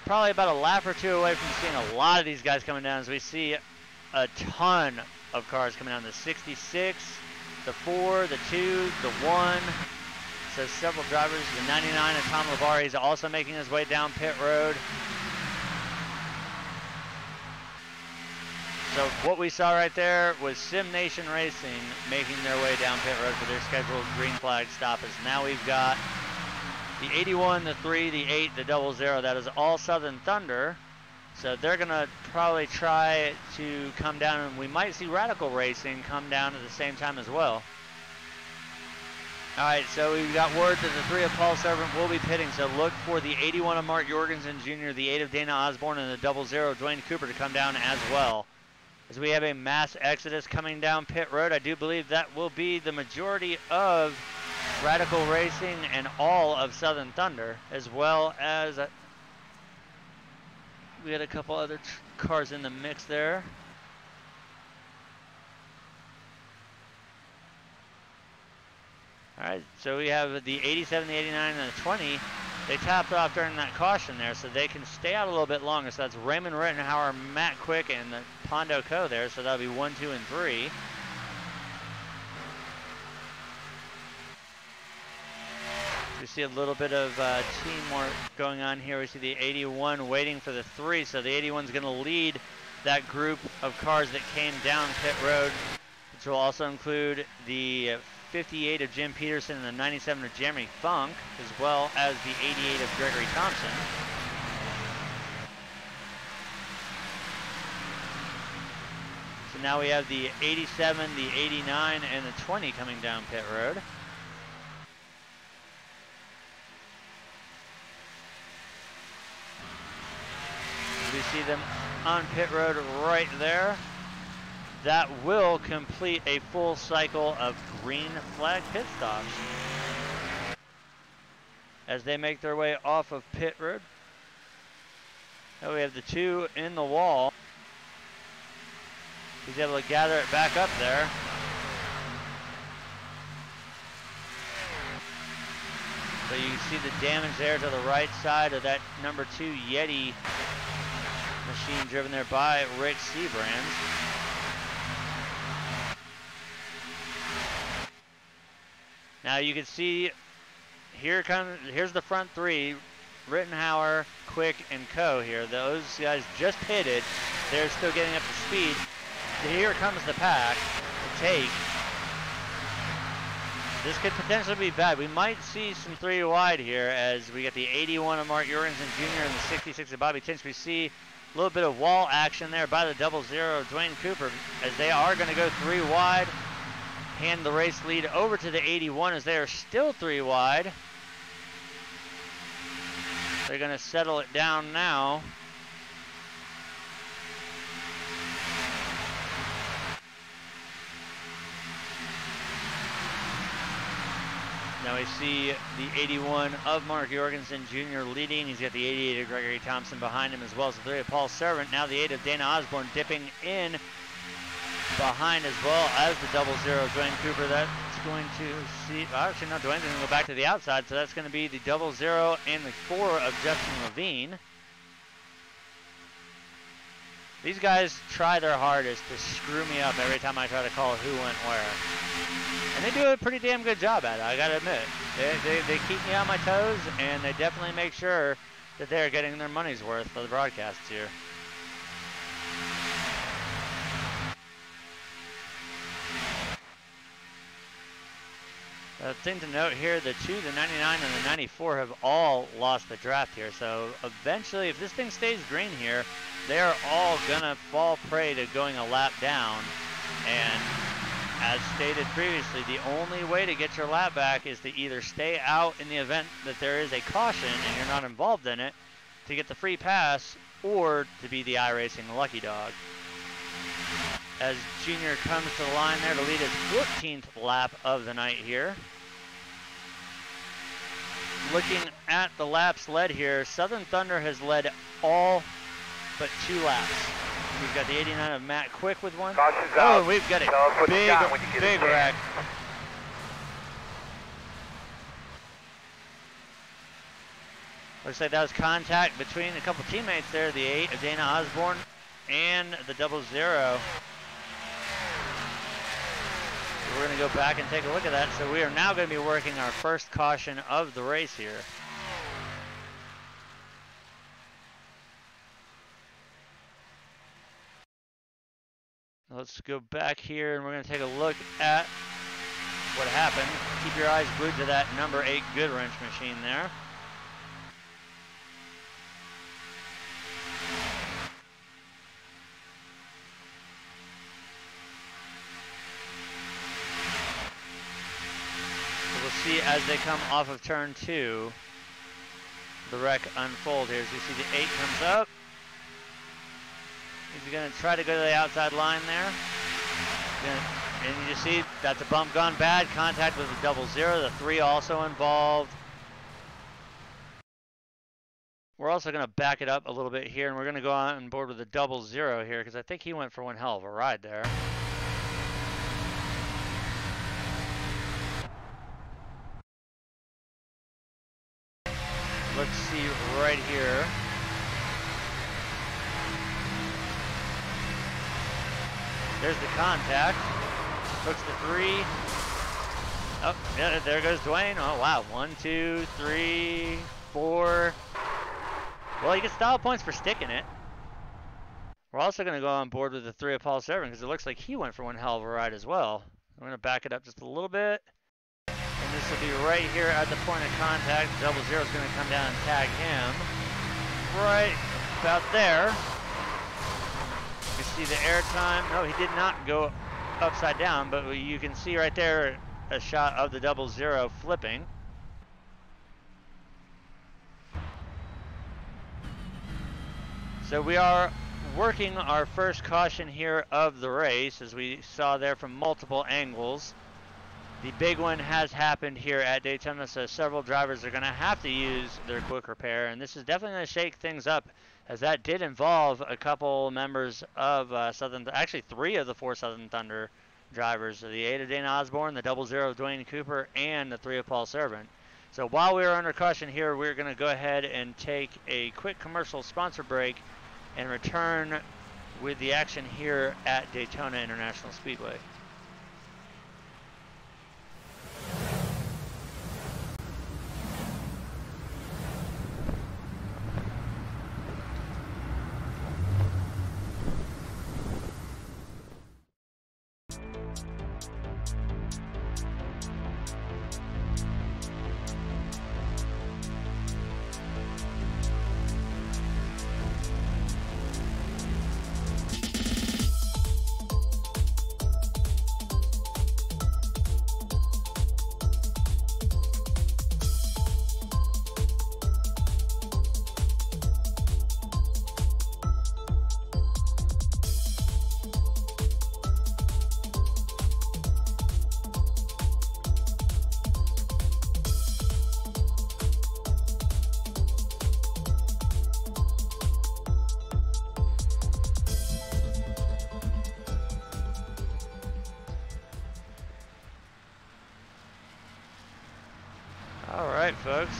probably about a lap or two away from seeing a lot of these guys coming down, as we see a ton of cars coming down. The 66, the 4, the 2, the 1. So several drivers. The 99 of Tom Lavari is also making his way down pit road. So what we saw right there was Sim Nation Racing making their way down pit road for their scheduled green flag stoppage. Now we've got the 81, the 3, the 8, the 00. That is all Southern Thunder. So they're going to probably try to come down, and we might see Radical Racing come down at the same time as well. All right, so we've got word that the 3 of Paul Severn will be pitting, so look for the 81 of Mark Jorgensen Jr., the 8 of Dana Osborne, and the 00 of Duane Cooper to come down as well. As we have a mass exodus coming down pit road, I do believe that will be the majority of Radical Racing and all of Southern Thunder, as well as we had a couple other cars in the mix there. All right, so we have the 87, the 89, and the 20. They tapped off during that caution there, so they can stay out a little bit longer. So that's Raymond, Rittenhauer, Matt Quick, and the Pondo Co. there. So that'll be 1, 2, and 3. We see a little bit of teamwork going on here. We see the 81 waiting for the 3, so the 81 is going to lead that group of cars that came down pit road, which will also include the 58 of Jim Peterson and the 97 of Jeremy Funk, as well as the 88 of Gregory Thompson. So now we have the 87, the 89, and the 20 coming down pit road. We see them on pit road right there. That will complete a full cycle of green flag pit stops as they make their way off of pit road. Now we have the 2 in the wall. He's able to gather it back up there. So you can see the damage there to the right side of that number 2 Yeti machine driven there by Rick Seabrands. Now you can see here's the front 3, Rittenhauer, Quick, and Co. here. Those guys just pitted. They're still getting up to speed. Here comes the pack to take. This could potentially be bad. We might see some 3 wide here as we get the 81 of Mark Jorgensen Jr. and the 66 of Bobby Tench. We see a little bit of wall action there by the 00 of Duane Cooper as they are going to go 3 wide. Hand the race lead over to the 81 as they are still 3 wide. They're going to settle it down now. Now we see the 81 of Mark Jorgensen Jr. leading. He's got the 88 of Gregory Thompson behind him, as well as the 3 of Paul Servant. Now the 8 of Dana Osborne dipping in behind, as well as the 00 of Duane Cooper. That's going to see, actually no, Duane's going to go back to the outside, so that's going to be the 00 and the 4 of Justin Levine. These guys try their hardest to screw me up every time I try to call who went where. And they do a pretty damn good job at it, I gotta admit. They keep me on my toes, and they definitely make sure that they're getting their money's worth for the broadcasts here. The thing to note here, the 2, the 99, and the 94 have all lost the draft here. So eventually, if this thing stays green here, they're all gonna fall prey to going a lap down. And as stated previously, the only way to get your lap back is to either stay out in the event that there is a caution and you're not involved in it to get the free pass, or to be the iRacing lucky dog. As Junior comes to the line there to lead his 14th lap of the night here. Looking at the laps led here, Southern Thunder has led all but 2 laps. We've got the 89 of Matt Quick with one. Oh, and we've got a big wreck. Looks like that was contact between a couple teammates there, the 8 of Dana Osborne and the 00. We're going to go back and take a look at that. So we are now going to be working our first caution of the race here. Let's go back here and we're going to take a look at what happened. Keep your eyes glued to that number 8 Goodwrench machine there. we'll see as they come off of turn 2, the wreck unfold here. As you see the 8 comes up. He's going to try to go to the outside line there. And you just see that's a bump gone bad. Contact with the 00. The 3 also involved. We're also going to back it up a little bit here, and we're going to go on board with the 00 here because I think he went for one hell of a ride there. Let's see right here. There's the contact. Hooks the 3. Oh, yeah, there goes Duane. Oh, wow. 1, 2, 3, 4. Well, he gets style points for sticking it. We're also going to go on board with the 3 Appalled Severn because it looks like he went for one hell of a ride as well. I'm going to back it up just a little bit. And this will be right here at the point of contact. 00 is going to come down and tag him. Right about there. You see the air time. No, he did not go upside down, but you can see right there a shot of the 00 flipping. So we are working our first caution here of the race, as we saw there from multiple angles. The big one has happened here at Daytona, so several drivers are going to have to use their quick repair, and this is definitely going to shake things up, as that did involve a couple members of actually 3 of the 4 Southern Thunder drivers, the 8 of Dana Osborne, the 00 of Duane Cooper, and the 3 of Paul Servant. So while we are under caution here, we're going to go ahead and take a quick commercial sponsor break and return with the action here at Daytona International Speedway. Folks,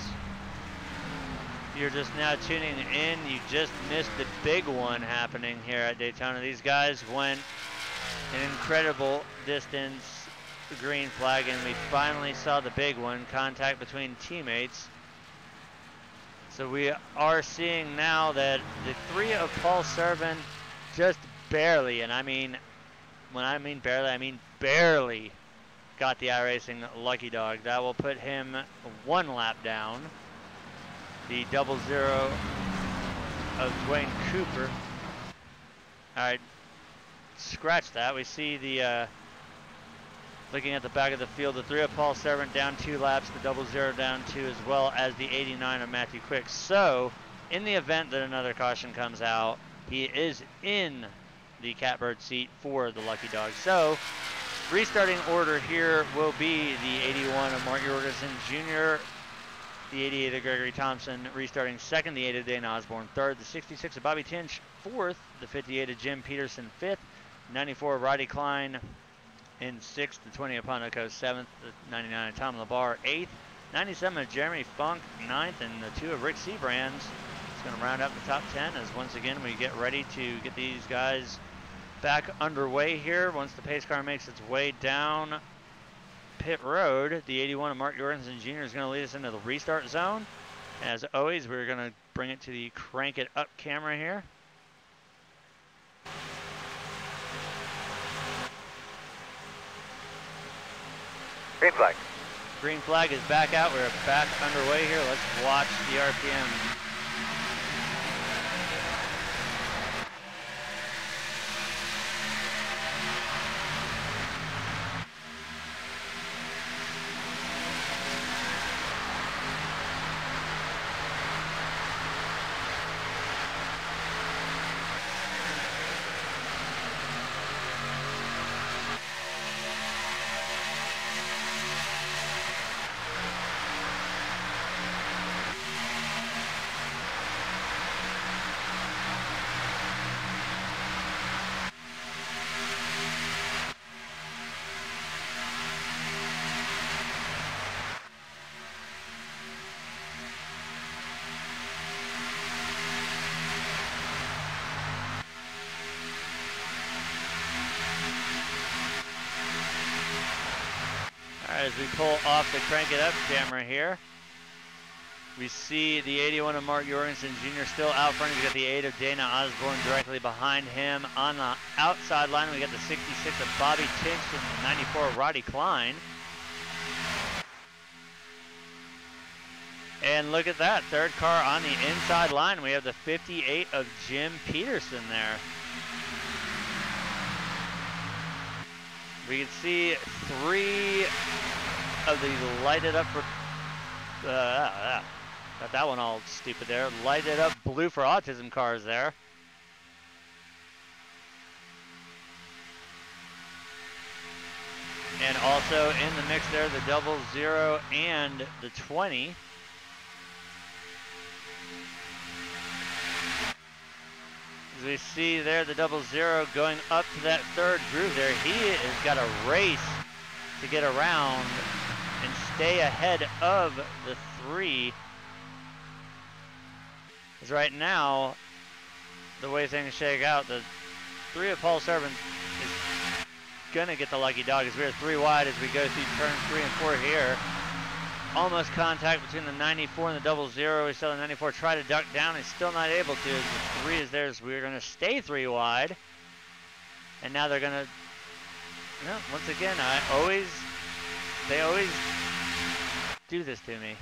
if you're just now tuning in, you just missed the big one happening here at Daytona. These guys went an incredible distance, green flag, and we finally saw the big one, contact between teammates. So we are seeing now that the 3 of Paul Servant just barely, and I mean, when I mean barely, I mean barely, got the iRacing lucky dog. That will put him 1 lap down. The 00 of Duane Cooper. All right, scratch that. We see the, looking at the back of the field, the 3 of Paul Servant down 2 laps, the 00 down 2, as well as the 89 of Matthew Quick. So, in the event that another caution comes out, he is in the catbird seat for the lucky dog. So, restarting order here will be the 81 of Mark Jorgensen Jr., the 88 of Gregory Thompson restarting second, the 8 of Dana Osborne third, the 66 of Bobby Tench fourth, the 58 of Jim Peterson fifth, 94 of Roddy Klein in sixth, the 20 of Pondo seventh, the 99 of Tom LaBar eighth, 97 of Jeremy Funk ninth, and the 2 of Rick Seabrands is going to round up the top 10 as once again we get ready to get these guys back underway here. Once the pace car makes its way down pit road, the 81 of Mark Jorgensen Jr. is going to lead us into the restart zone. As always, we're going to bring it to the crank it up camera here. Green flag. Green flag is back out. We're back underway here. Let's watch the RPM. as we pull off the Crank It Up camera here. We see the 81 of Mark Jorgensen Jr. still out front. We got the 8 of Dana Osborne directly behind him. On the outside line, we got the 66 of Bobby Tench and the 94 of Roddy Klein. And look at that, third car on the inside line. We have the 58 of Jim Peterson there. We can see 3 of the lighted up for, got that one all stupid there. Lighted up blue for autism cars there. And also in the mix there, the 00 and the 20. As we see there, the 00 going up to that third groove there. He has got a race to get around and stay ahead of the 3. Because right now, the way things shake out, the 3 of Paul Severn is going to get the lucky dog as we are 3 wide as we go through turns 3 and 4 here. Almost contact between the 94 and the 00. We saw the 94 try to duck down. He's still not able to. The 3 is there, so we're going to stay 3 wide. And now they're going to, once again, they always do this to me.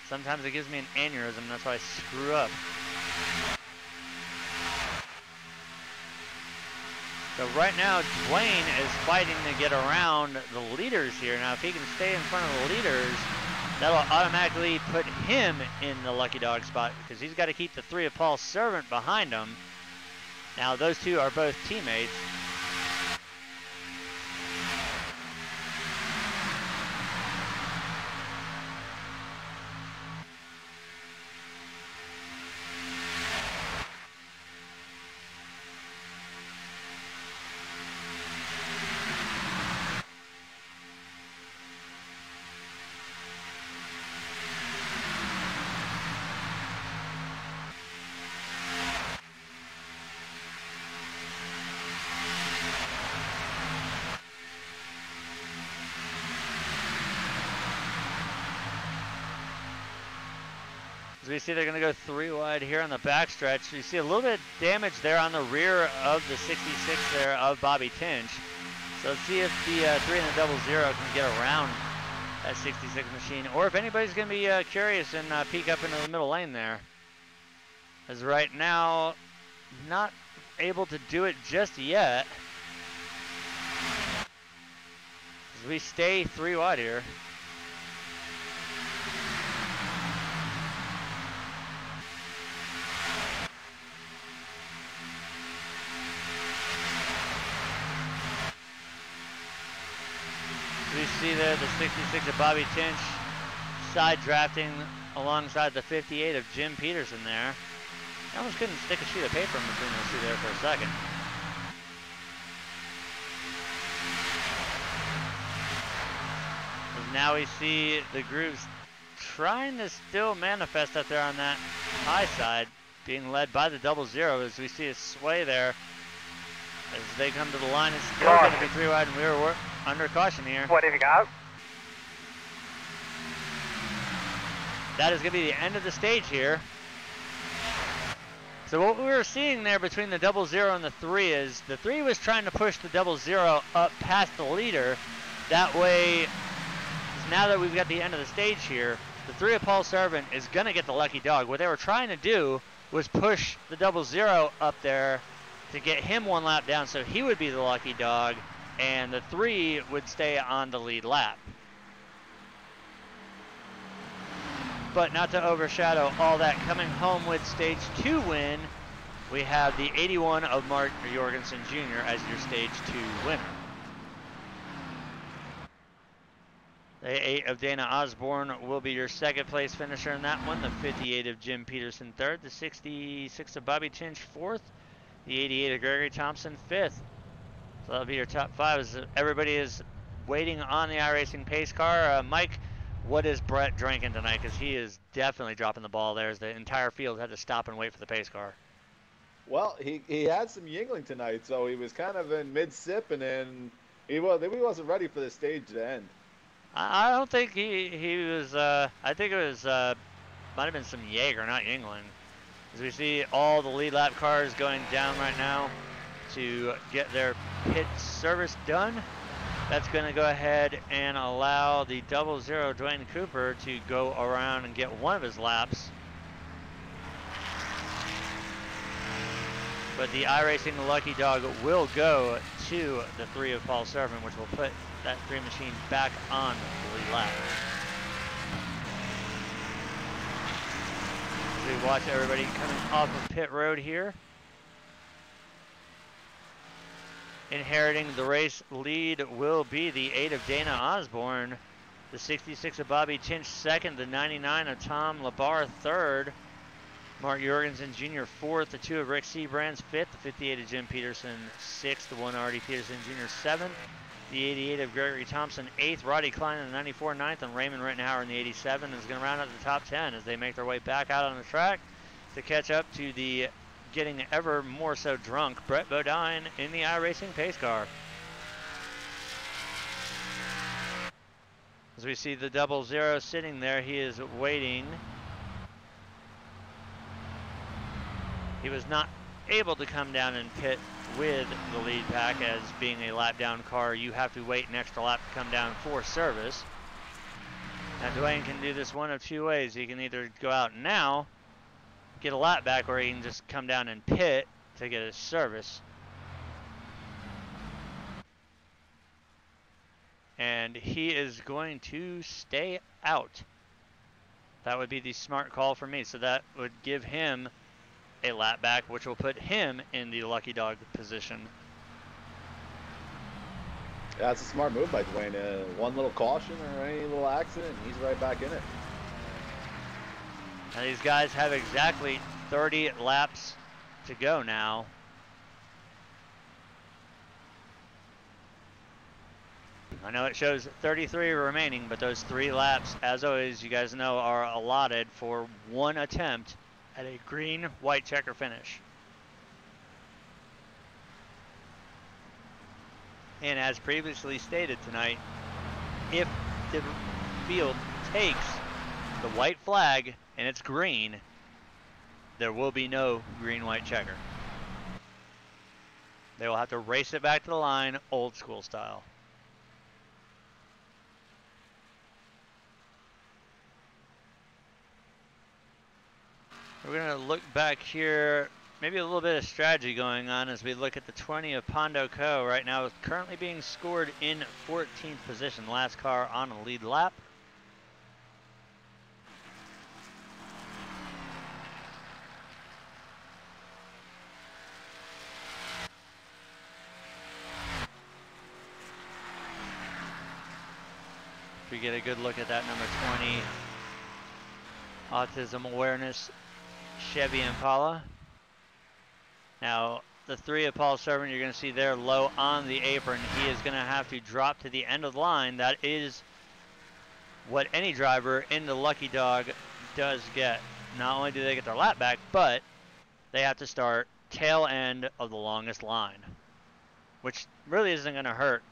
Sometimes it gives me an aneurysm. That's why I screw up. So right now, Duane is fighting to get around the leaders here. Now, if he can stay in front of the leaders, that'll automatically put him in the lucky dog spot because he's got to keep the 3 of Paul Servant behind him. Now, those two are both teammates. As we see, they're going to go 3 wide here on the backstretch. You see a little bit of damage there on the rear of the 66 there of Bobby Tench. So let's see if the 3 and the 00 can get around that 66 machine, or if anybody's going to be curious and peek up into the middle lane there. As right now, not able to do it just yet. As we stay 3 wide here. We see there the 66 of Bobby Tench side drafting alongside the 58 of Jim Peterson there. I almost couldn't stick a sheet of paper in between those two there for a second. As now we see the grooves trying to still manifest up there on that high side, being led by the 00 as we see a sway there. As they come to the line, it's still going to be 3 wide, and we're under caution here. What have you got? That is going to be the end of the stage here. So what we were seeing there between the 00 and the 3 is the 3 was trying to push the 00 up past the leader. That way, now that we've got the end of the stage here, the 3 of Paul Servant is going to get the lucky dog. What they were trying to do was push the 00 up there to get him 1 lap down so he would be the lucky dog, and the 3 would stay on the lead lap. But not to overshadow all that, coming home with stage 2 win, we have the 81 of Mark Jorgensen Jr. as your stage 2 winner. The 8 of Dana Osborne will be your 2nd place finisher in that one. The 58 of Jim Peterson 3rd. The 66 of Bobby Tench 4th. The 88 of Gregory Thompson 5th. So that'll be your top 5 as everybody is waiting on the iRacing pace car. Mike, what is Brett drinking tonight? Because he is definitely dropping the ball there as the entire field had to stop and wait for the pace car. Well, he had some Yingling tonight, so he was kind of in mid-sip, and then he wasn't ready for the stage to end. I don't think he was. I think it was might have been some Jaeger, not Yingling. As we see all the lead lap cars going down right now to get their pit service done. That's going to go ahead and allow the 00 Duane Cooper to go around and get one of his laps. But the iRacing Lucky Dog will go to the 3 of Paul Severn, which will put that 3 machine back on the lead lap. As we watch everybody coming off of pit road here. Inheriting the race lead will be the 8 of Dana Osborne, the 66 of Bobby Tench second, the 99 of Tom Labar third, Mark Jorgensen Jr. fourth, the 2 of Rick Seabrands fifth, the 58 of Jim Peterson sixth, the 1 Artie Peterson Jr. seventh, the 88 of Gregory Thompson eighth, Roddy Klein in the 94 ninth, and Raymond Rittenhauer in the 87 is going to round out the top 10 as they make their way back out on the track to catch up to the getting ever more so drunk Brett Bodine in the iRacing pace car. As we see the 00 sitting there, he is waiting. He was not able to come down and pit with the lead pack, as being a lap down car, you have to wait an extra lap to come down for service. Now Duane can do this one of two ways. He can either go out now, get a lap back, or he can just come down and pit to get his service. And he is going to stay out. That would be the smart call for me. So that would give him a lap back, which will put him in the lucky dog position. Yeah, that's a smart move by Duane. One little caution or any little accident, and he's right back in it. Now these guys have exactly 30 laps to go now. I know it shows 33 remaining, but those 3 laps, as always, you guys know, are allotted for one attempt at a green-white checker finish. And as previously stated tonight, if the field takes the white flag and it's green, there will be no green-white checker. They will have to race it back to the line, old school style. We're going to look back here, maybe a little bit of strategy going on as we look at the 20 of Pondo Co. right now, currently being scored in 14th position, last car on a lead lap. If we get a good look at that number 20, Autism Awareness Chevy Impala. Now, the 3 of Paul Severn, you're going to see there low on the apron. He is going to have to drop to the end of the line. That is what any driver in the Lucky Dog does get. Not only do they get their lap back, but they have to start tail end of the longest line, which really isn't going to hurt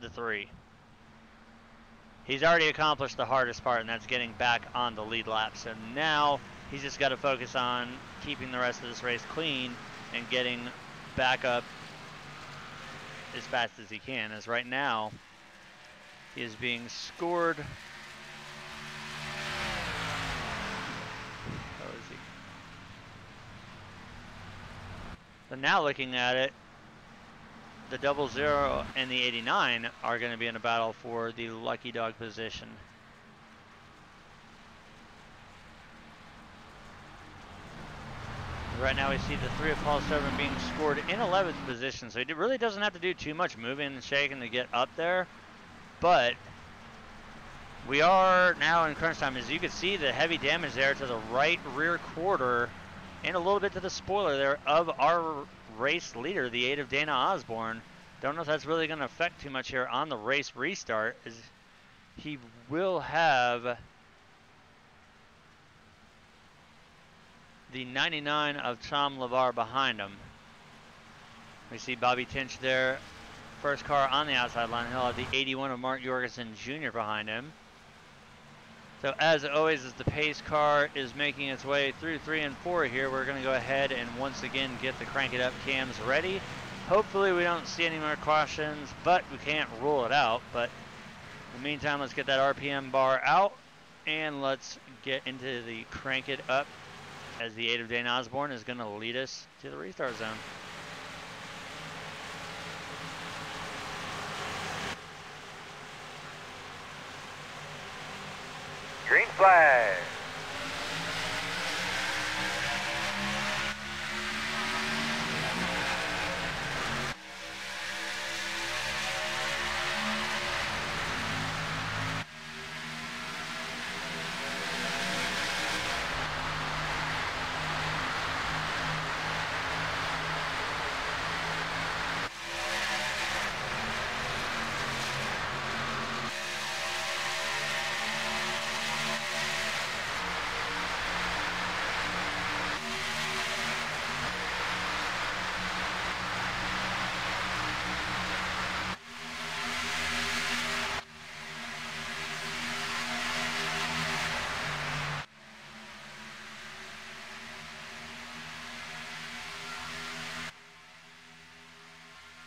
the 3. He's already accomplished the hardest part, and that's getting back on the lead lap. So now he's just got to focus on keeping the rest of this race clean and getting back up as fast as he can, as right now he is being scored. How is he? So now looking at it, the 00 and the 89 are going to be in a battle for the lucky dog position. Right now we see the 3 of Paul Severn being scored in 11th position, so he really doesn't have to do too much moving and shaking to get up there. But we are now in crunch time. As you can see, the heavy damage there to the right rear quarter and a little bit to the spoiler there of our race leader, the 8 of Dana Osborne. Don't know if that's really going to affect too much here on the race restart, as he will have the 99 of Tom Lavar behind him. We see Bobby Tench there first car on the outside line. He'll have the 81 of Mark Jorgensen Jr. behind him. So as always, as the pace car is making its way through 3 and 4 here, we're going to go ahead and once again get the Crank It Up cams ready. Hopefully we don't see any more cautions, but we can't rule it out. But in the meantime, let's get that RPM bar out and let's get into the Crank It Up as the 8 of Dane Osborne is going to lead us to the restart zone. Green flag.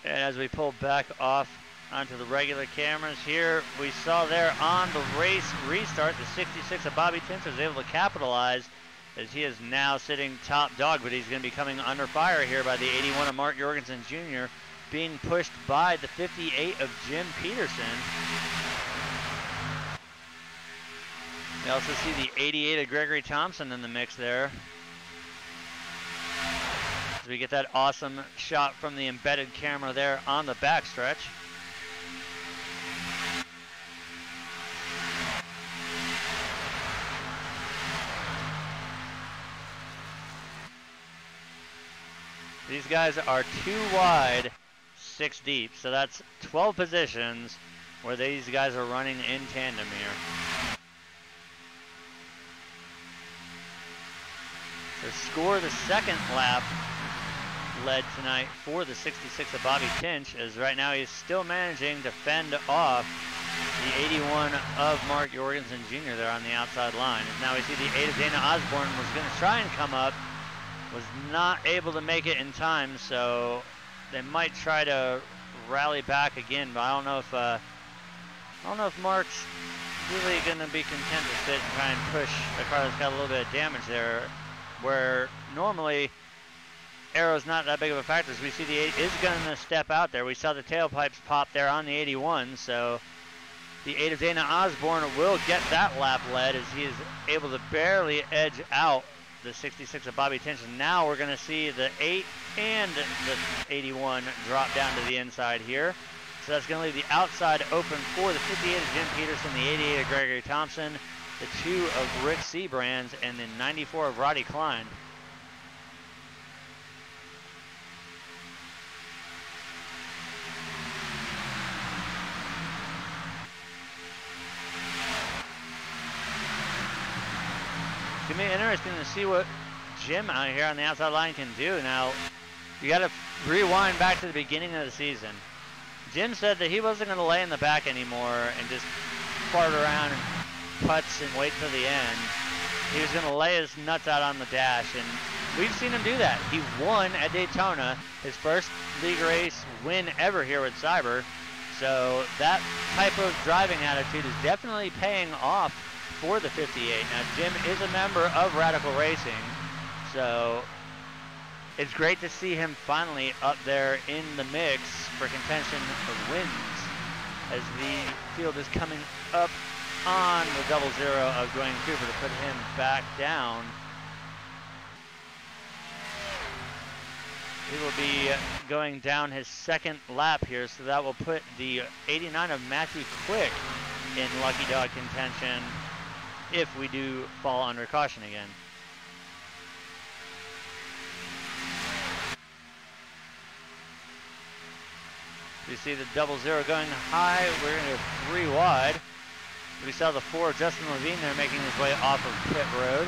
And as we pull back off onto the regular cameras here, we saw there on the race restart, the 66 of Bobby Tench was able to capitalize as he is now sitting top dog, but he's going to be coming under fire here by the 81 of Mark Jorgensen Jr., being pushed by the 58 of Jim Peterson. You also see the 88 of Gregory Thompson in the mix there. As we get that awesome shot from the embedded camera there on the backstretch. These guys are 2 wide, 6 deep, so that's 12 positions where these guys are running in tandem here. To score the second lap led tonight for the 66 of Bobby Tench, as right now he's still managing to fend off the 81 of Mark Jorgensen Jr. there on the outside line. And now we see the 8 of Dana Osborne was going to try and come up, was not able to make it in time, so they might try to rally back again, but I don't know if Mark's really going to be content to sit and try and push a car that's got a little bit of damage there, where normally aero's not that big of a factor. So we see the 8 is going to step out there. We saw the tailpipes pop there on the 81, so the 8 of Dana Osborne will get that lap led as he is able to barely edge out the 66 of Bobby Tench. Now we're going to see the 8 and the 81 drop down to the inside here. So that's going to leave the outside open for the 58 of Jim Peterson, the 88 of Gregory Thompson, the 2 of Rick Seabrands, and the 94 of Roddy Klein. It's going to be interesting to see what Jim out here on the outside line can do. Now, you got to rewind back to the beginning of the season. Jim said that he wasn't going to lay in the back anymore and just fart around and putts and wait till the end. He was going to lay his nuts out on the dash, and we've seen him do that. He won at Daytona, his first league race win ever here with Cyber. So that type of driving attitude is definitely paying off for the 58. Now, Jim is a member of Radical Racing, so it's great to see him finally up there in the mix for contention of wins as the field is coming up on the 00 of Duane Cooper to put him back down. He will be going down his second lap here, so that will put the 89 of Matthew Quick in Lucky Dog contention if we do fall under caution again. You see the 00 going high. We're going to go 3 wide. We saw the 4 of Justin Levine there making his way off of pit road.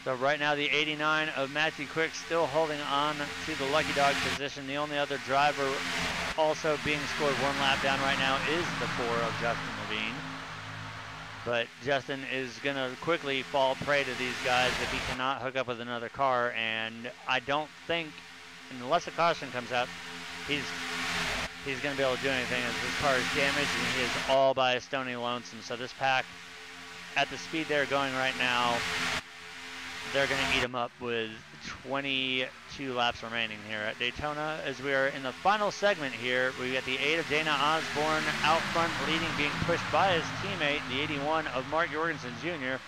So right now the 89 of Matthew Quick still holding on to the lucky dog position. The only other driver also being scored 1 lap down right now is the 4 of Justin Levine. But Justin is going to quickly fall prey to these guys if he cannot hook up with another car. And I don't think, unless a caution comes out, he's going to be able to do anything as his car is damaged and he is all by a stony lonesome. So this pack, at the speed they're going right now, they're going to eat him up with 22 laps remaining here at Daytona. As we are in the final segment here, we got the 8 of Dana Osborne out front leading, being pushed by his teammate, the 81 of Mark Jorgensen Jr.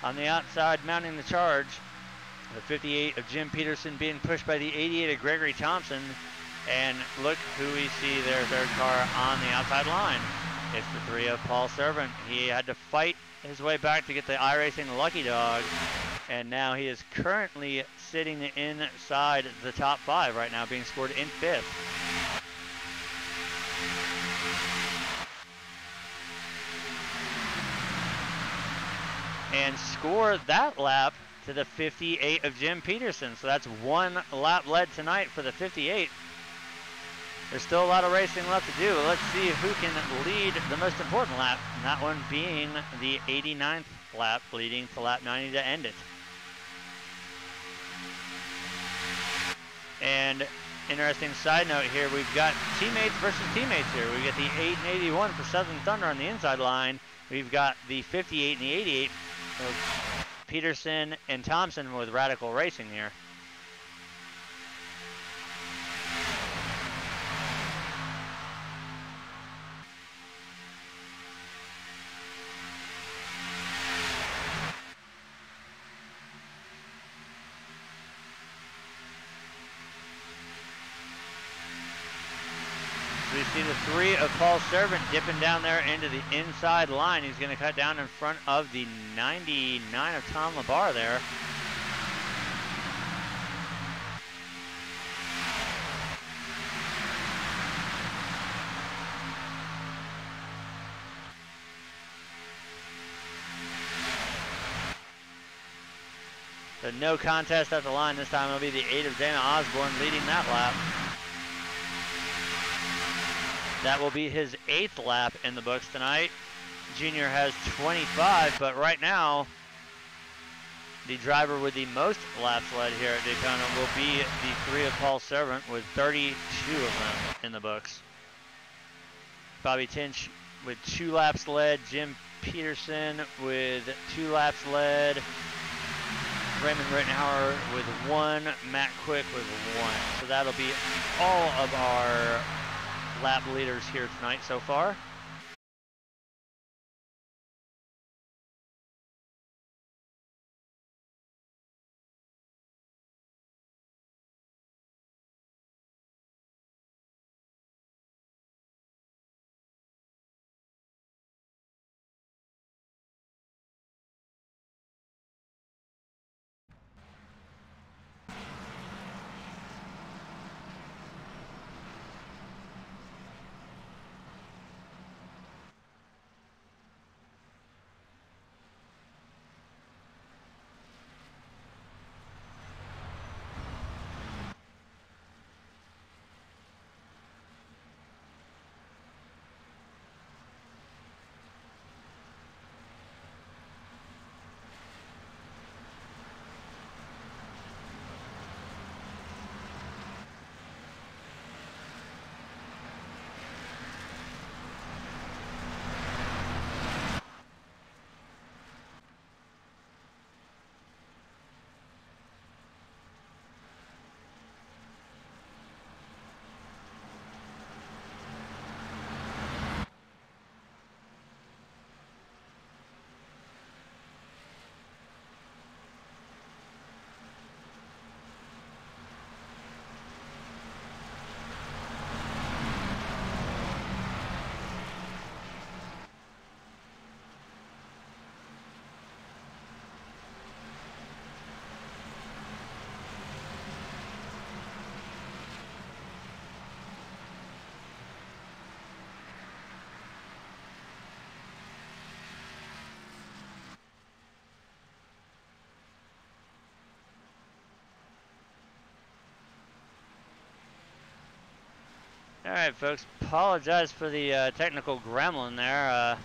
On the outside, mounting the charge, the 58 of Jim Peterson being pushed by the 88 of Gregory Thompson. And look who we see their third car on the outside line. It's the 3 of Paul Severn. He had to fight his way back to get the iRacing lucky dog. And now he is currently sitting inside the top 5 right now, being scored in 5th. And score that lap to the 58 of Jim Peterson. So that's 1 lap led tonight for the 58. There's still a lot of racing left to do. Let's see who can lead the most important lap, and that one being the 89th lap, leading to lap 90 to end it. And interesting side note here, we've got teammates versus teammates here. We got the 8 and 81 for Southern Thunder on the inside line. We've got the 58 and the 88 of Peterson and Thompson with Radical Racing here. We see the 3 of Paul Servant dipping down there into the inside line. He's going to cut down in front of the 99 of Tom LaBar there. So no contest at the line. This time it'll be the 8 of Dana Osborne leading that lap. That will be his 8th lap in the books tonight. Junior has 25, but right now, the driver with the most laps led here at Daytona will be the 3 of Paul Servant with 32 of them in the books. Bobby Tench with 2 laps led. Jim Peterson with 2 laps led. Raymond Rittenhauer with 1. Matt Quick with 1. So that'll be all of our lap leaders here tonight so far. Alright, folks, apologize for the technical gremlin there.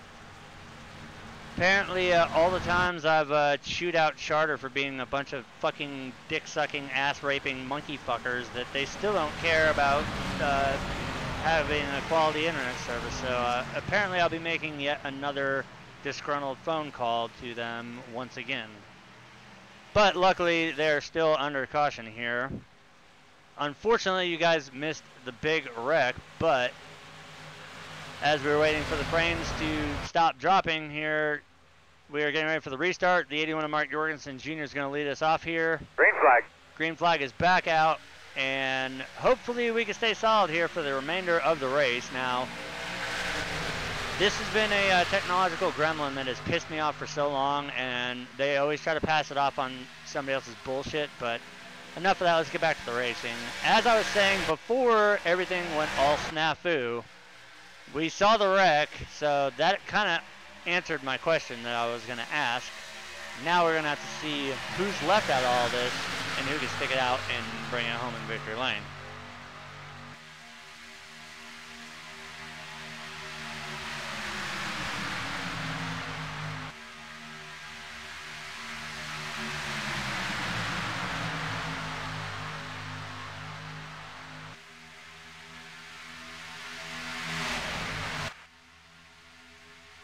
Apparently, all the times I've chewed out Charter for being a bunch of fucking dick-sucking, ass-raping monkey fuckers, that they still don't care about having a quality internet service. So apparently I'll be making yet another disgruntled phone call to them once again. But luckily, they're still under caution here. Unfortunately, you guys missed the big wreck, but as we were waiting for the frames to stop dropping here, we are getting ready for the restart. The 81 of Mark Jorgensen Jr. is going to lead us off here. Green flag. Green flag is back out, and hopefully we can stay solid here for the remainder of the race. Now, this has been a technological gremlin that has pissed me off for so long, and they always try to pass it off on somebody else's bullshit, but enough of that, let's get back to the racing. As I was saying, before everything went all snafu, we saw the wreck, so that kind of answered my question that I was going to ask. Now we're going to have to see who's left out of all this and who can stick it out and bring it home in victory lane.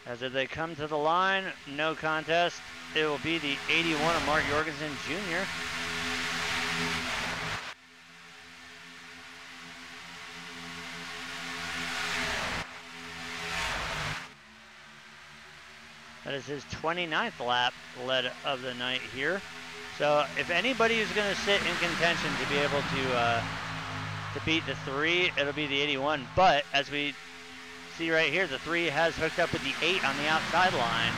As they come to the line, no contest. It will be the 81 of Mark Jorgensen Jr. That is his 29th lap led of the night here. So if anybody is going to sit in contention to be able to beat the 3, it'll be the 81. But as we see right here, the 3 has hooked up with the 8 on the outside line.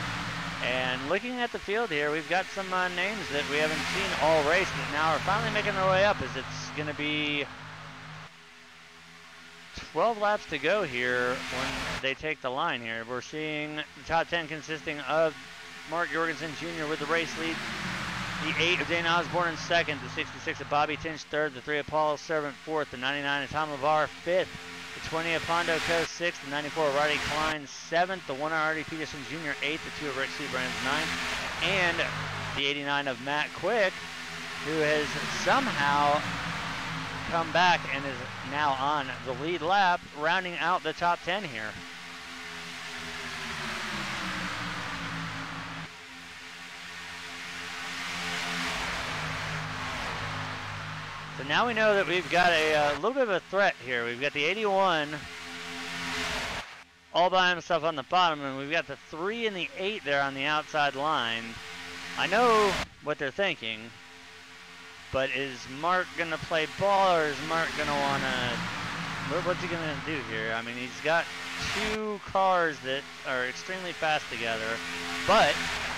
And looking at the field here, we've got some names that we haven't seen all race that now are finally making their way up, as it's going to be 12 laps to go here when they take the line here. We're seeing the top 10 consisting of Mark Jorgensen Jr. with the race lead, the 8 of Dana Osborne in second, the 66 of Bobby Tench third, the 3 of Paul Servant fourth, the 99 of Tom LeVar fifth, the 20 of Pondo Co. 6th, the 94 of Roddy Klein 7th, the 1 of Artie Peterson Jr. 8th, the 2 of Rick Seabrand's 9th, and the 89 of Matt Quick, who has somehow come back and is now on the lead lap, rounding out the top 10 here. So now we know that we've got a little bit of a threat here. We've got the 81 all by himself on the bottom, and we've got the 3 and the 8 there on the outside line. I know what they're thinking, but is Mark going to play ball, or is Mark going to want to... What's he going to do here? I mean, he's got 2 cars that are extremely fast together, but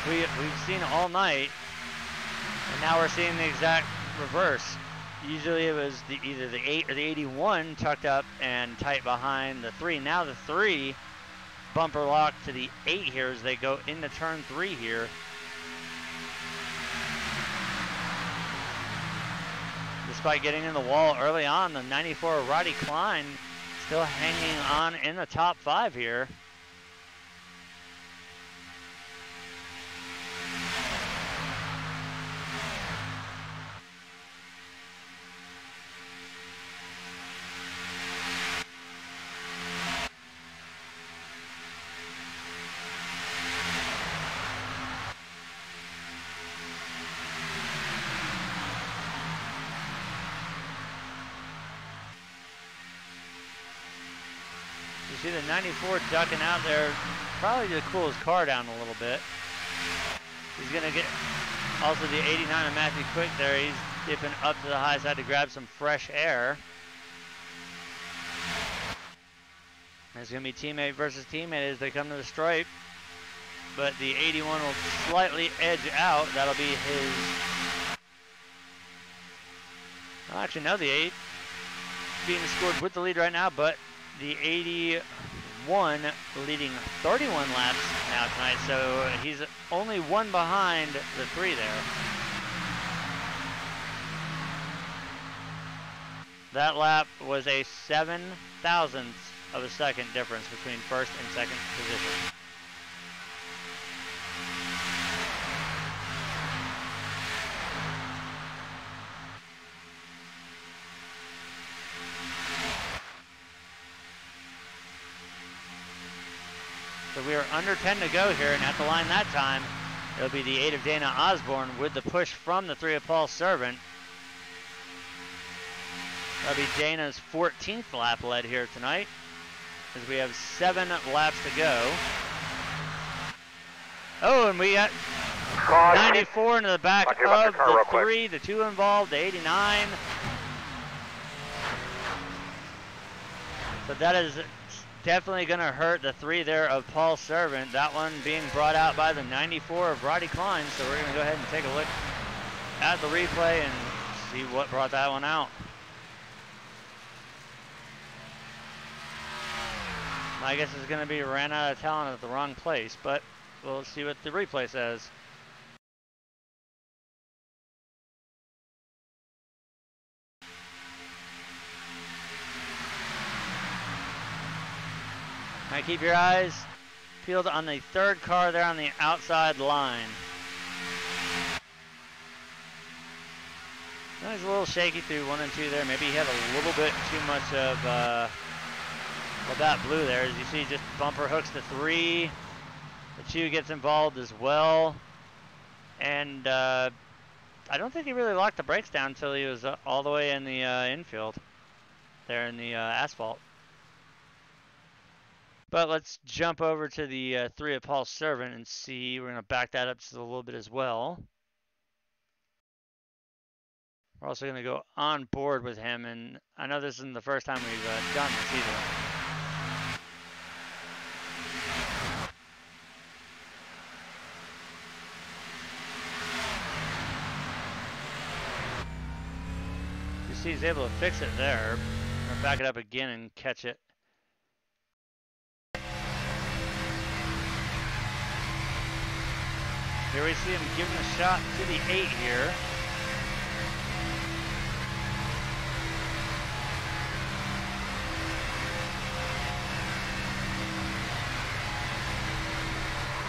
we've seen all night, and now we're seeing the exact reverse. Usually it was either the 8 or the 81 tucked up and tight behind the 3. Now the 3 bumper lock to the 8 here as they go into turn 3 here. Despite getting in the wall early on, the 94 Roddy Klein still hanging on in the top 5 here. You see the 94 ducking out there, probably to cool his car down a little bit. He's going to get also the 89 of Matthew Quick there. He's dipping up to the high side to grab some fresh air. It's going to be teammate versus teammate as they come to the stripe. But the 81 will slightly edge out. That'll be his... Well, actually, no, the 8 being scored with the lead right now, but the 81 leading 31 laps now tonight, so he's only 1 behind the 3 there. That lap was a 7 thousandths of a second difference between first and second position. So we are under 10 to go here, and at the line that time, it'll be the 8 of Dana Osborne with the push from the 3 of Paul Servant. That'll be Dana's 14th lap led here tonight, as we have 7 laps to go. Oh, and we got 94 into the back of the 3, the 2 involved, the 89. So that is definitely going to hurt the 3 there of Paul Servant. That one being brought out by the 94 of Roddy Klein. So we're going to go ahead and take a look at the replay and see what brought that one out. My guess is going to be ran out of talent at the wrong place, but we'll see what the replay says. Now keep your eyes peeled on the 3rd car there on the outside line. Now he's a little shaky through 1 and 2 there. Maybe he had a little bit too much of that blue there. As you see, just bumper hooks the 3. The 2 gets involved as well. And I don't think he really locked the brakes down until he was all the way in the infield there in the asphalt. But let's jump over to the 3 of Paul Servant and see. We're going to back that up just a little bit as well. We're also going to go on board with him, and I know this isn't the first time we've done this either. You see he's able to fix it there. I'm going to back it up again and catch it. Here we see him giving a shot to the 8 here.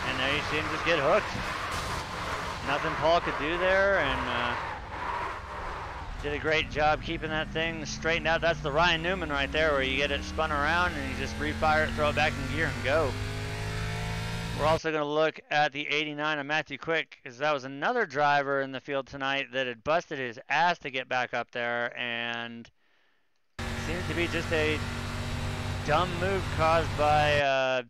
And now you see him just get hooked. Nothing Paul could do there, and did a great job keeping that thing straightened out. That's the Ryan Newman right there, where you get it spun around and you just refire it, throw it back in gear, and go. We're also going to look at the 89 of Matthew Quick, because that was another driver in the field tonight that had busted his ass to get back up there, and seems to be just a dumb move caused by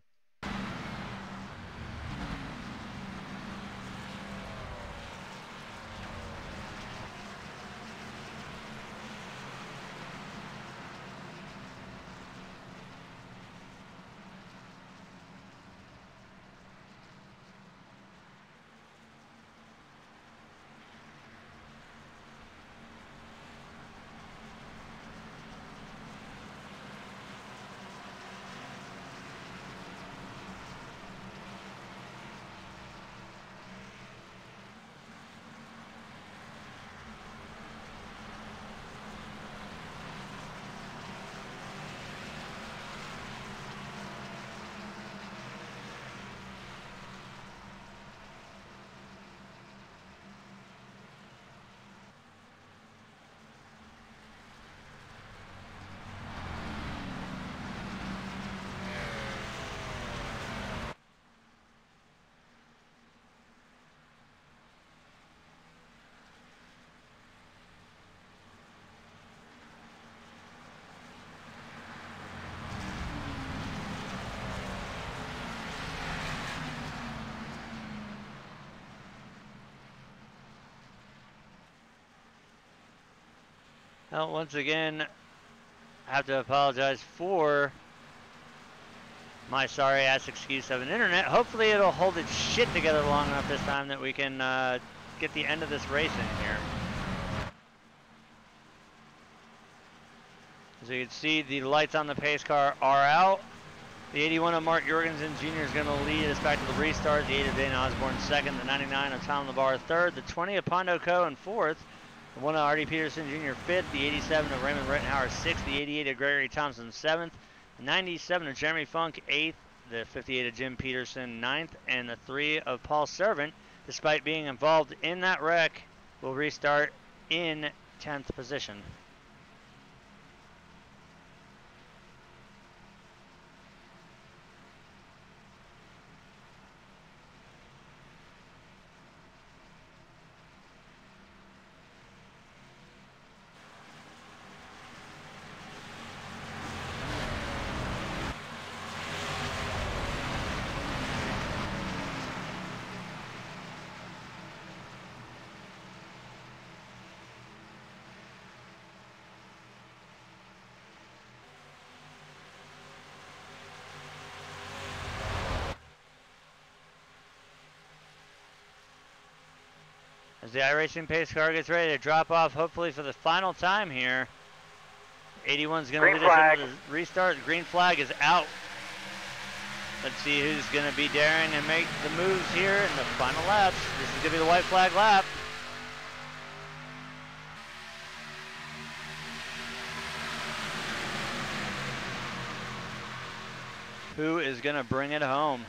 Well, once again, I have to apologize for my sorry ass excuse of an internet. Hopefully it'll hold its shit together long enough this time that we can get the end of this race in here. As you can see, the lights on the pace car are out. The 81 of Mark Jorgensen Jr. is going to lead us back to the restart. The 8 of Dana Osborne second. The 99 of Tom LeBar third. The 20 of Pondo Co. in fourth. The 1 of Artie Peterson Jr. 5th, the 87 of Raymond Rittenhauer 6th, the 88 of Gregory Thompson 7th, the 97 of Jeremy Funk 8th, the 58 of Jim Peterson 9th, and the 3 of Paul Servant, despite being involved in that wreck, will restart in 10th position. As the iRacing pace car gets ready to drop off, hopefully for the final time here. 81's going to lead us into the restart. The green flag is out. Let's see who's going to be daring and make the moves here in the final laps. This is going to be the white flag lap. Who is going to bring it home?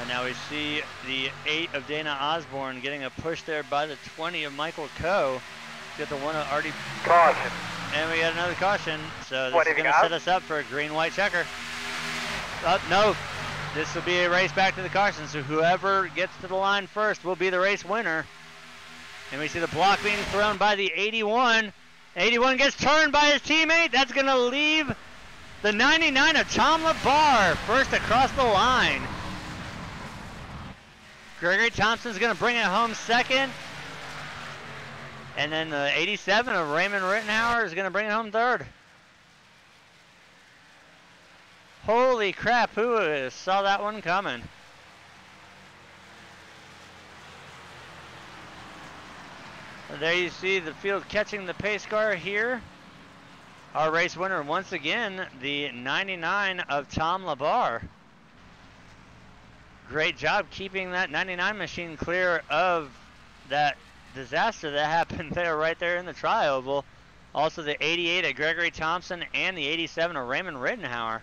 And now we see the 8 of Dana Osborne getting a push there by the 20 of Michael Coe. Get the 1 of Artie. Caution. And we got another caution. So this is going to set us up for a green-white checker. No, this will be a race back to the caution. So whoever gets to the line first will be the race winner. And we see the block being thrown by the 81. 81 gets turned by his teammate. That's going to leave the 99 of Tom LaBar first across the line. Gregory Thompson's going to bring it home second. And then the 87 of Raymond Rittenhauer is going to bring it home third. Holy crap, who saw that one coming? There you see the field catching the pace car here. Our race winner once again, the 99 of Tom LaBar. Great job keeping that 99 machine clear of that disaster that happened there, right there in the tri-oval. Also the 88 of Gregory Thompson and the 87 of Raymond Rittenhauer.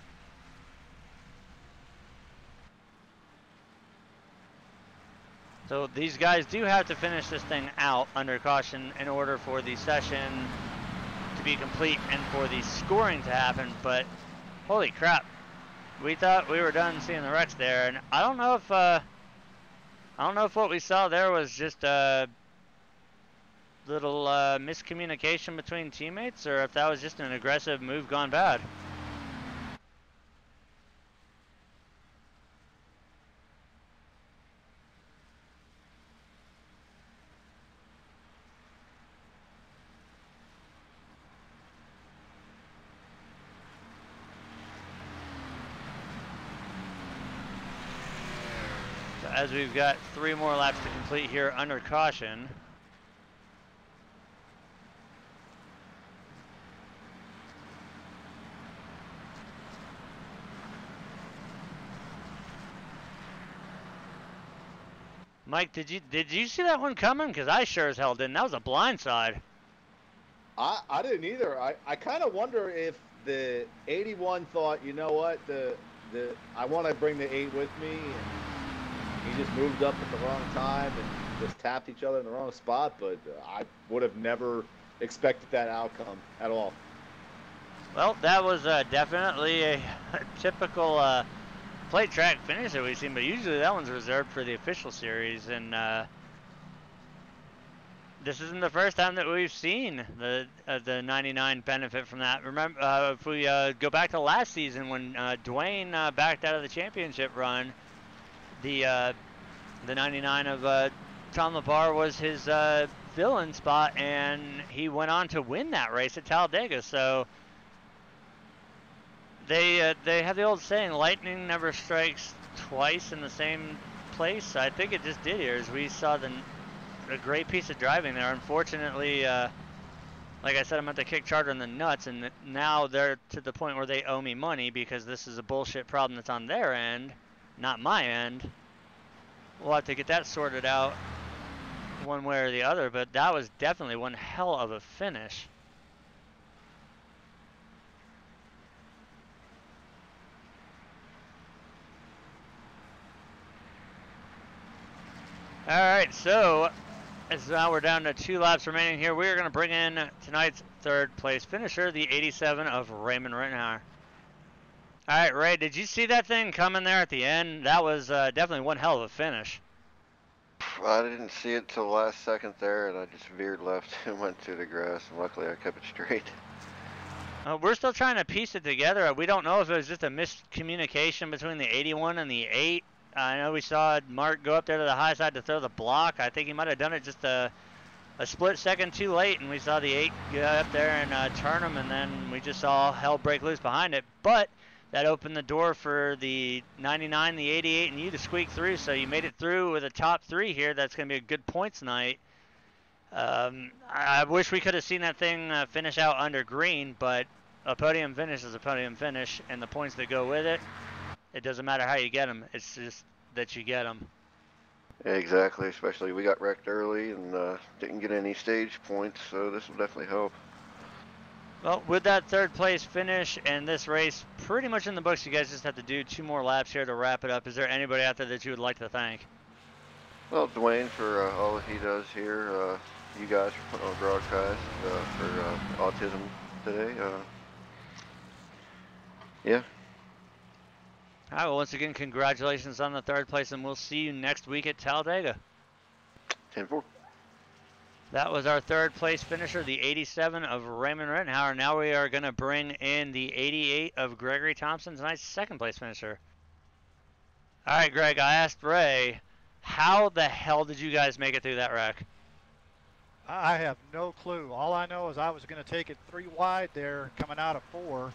So these guys do have to finish this thing out under caution in order for the session to be complete and for the scoring to happen, but holy crap. We thought we were done seeing the wrecks there, and I don't know if what we saw there was just a little miscommunication between teammates, or if that was just an aggressive move gone bad. As we've got 3 more laps to complete here under caution. Mike, did you see that one coming? Because I sure as hell didn't. That was a blindside. I didn't either. I kind of wonder if the 81 thought, you know what, I want to bring the 8 with me, and he just moved up at the wrong time and just tapped each other in the wrong spot. But I would have never expected that outcome at all. Well, that was definitely a typical plate track finish that we've seen, but usually that one's reserved for the official series, and this isn't the first time that we've seen the 99 benefit from that. Remember, if we go back to last season when Duane backed out of the championship run, the 99 of Tom LaBar was his fill-in spot, and he went on to win that race at Talladega. So they have the old saying, lightning never strikes twice in the same place. I think it just did here, as we saw a great piece of driving there. Unfortunately, Like I said, I'm at the kick charter in the nuts, and now they're to the point where they owe me money because this is a bullshit problem that's on their end, not my end. We'll have to get that sorted out one way or the other, but that was definitely one hell of a finish. All right, so as now we're down to 2 laps remaining here. We are going to bring in tonight's 3rd place finisher, the 87 of Raymond Rittenhauer. All right, Ray, did you see that thing coming there at the end? That was definitely one hell of a finish. I didn't see it till the last second there, and I just veered left and went to the grass, and luckily I kept it straight. We're still trying to piece it together. We don't know if it was just a miscommunication between the 81 and the 8. I know we saw Mark go up there to the high side to throw the block. I think he might have done it just a split second too late, and we saw the 8 go up there and turn him, and then we just saw hell break loose behind it. But that opened the door for the 99, the 88, and you to squeak through, so you made it through with a top 3 here. That's going to be a good points night. I wish we could have seen that thing finish out under green, but a podium finish is a podium finish, and the points that go with it, it doesn't matter how you get them. It's just that you get them. Yeah, exactly, especially we got wrecked early and didn't get any stage points, so this will definitely help. Well, with that 3rd place finish and this race pretty much in the books, you guys just have to do 2 more laps here to wrap it up. Is there anybody out there that you would like to thank? Well, Duane for all that he does here, you guys for putting on a broadcast for autism today. Yeah. All right, well, once again, congratulations on the 3rd place, and we'll see you next week at Talladega. 10-4. That was our 3rd place finisher, the 87 of Raymond Rittenhauer. Now we are going to bring in the 88 of Gregory Thompson, tonight's 2nd place finisher. All right, Greg, I asked Ray, how the hell did you guys make it through that wreck? I have no clue. All I know is I was going to take it 3 wide there coming out of 4.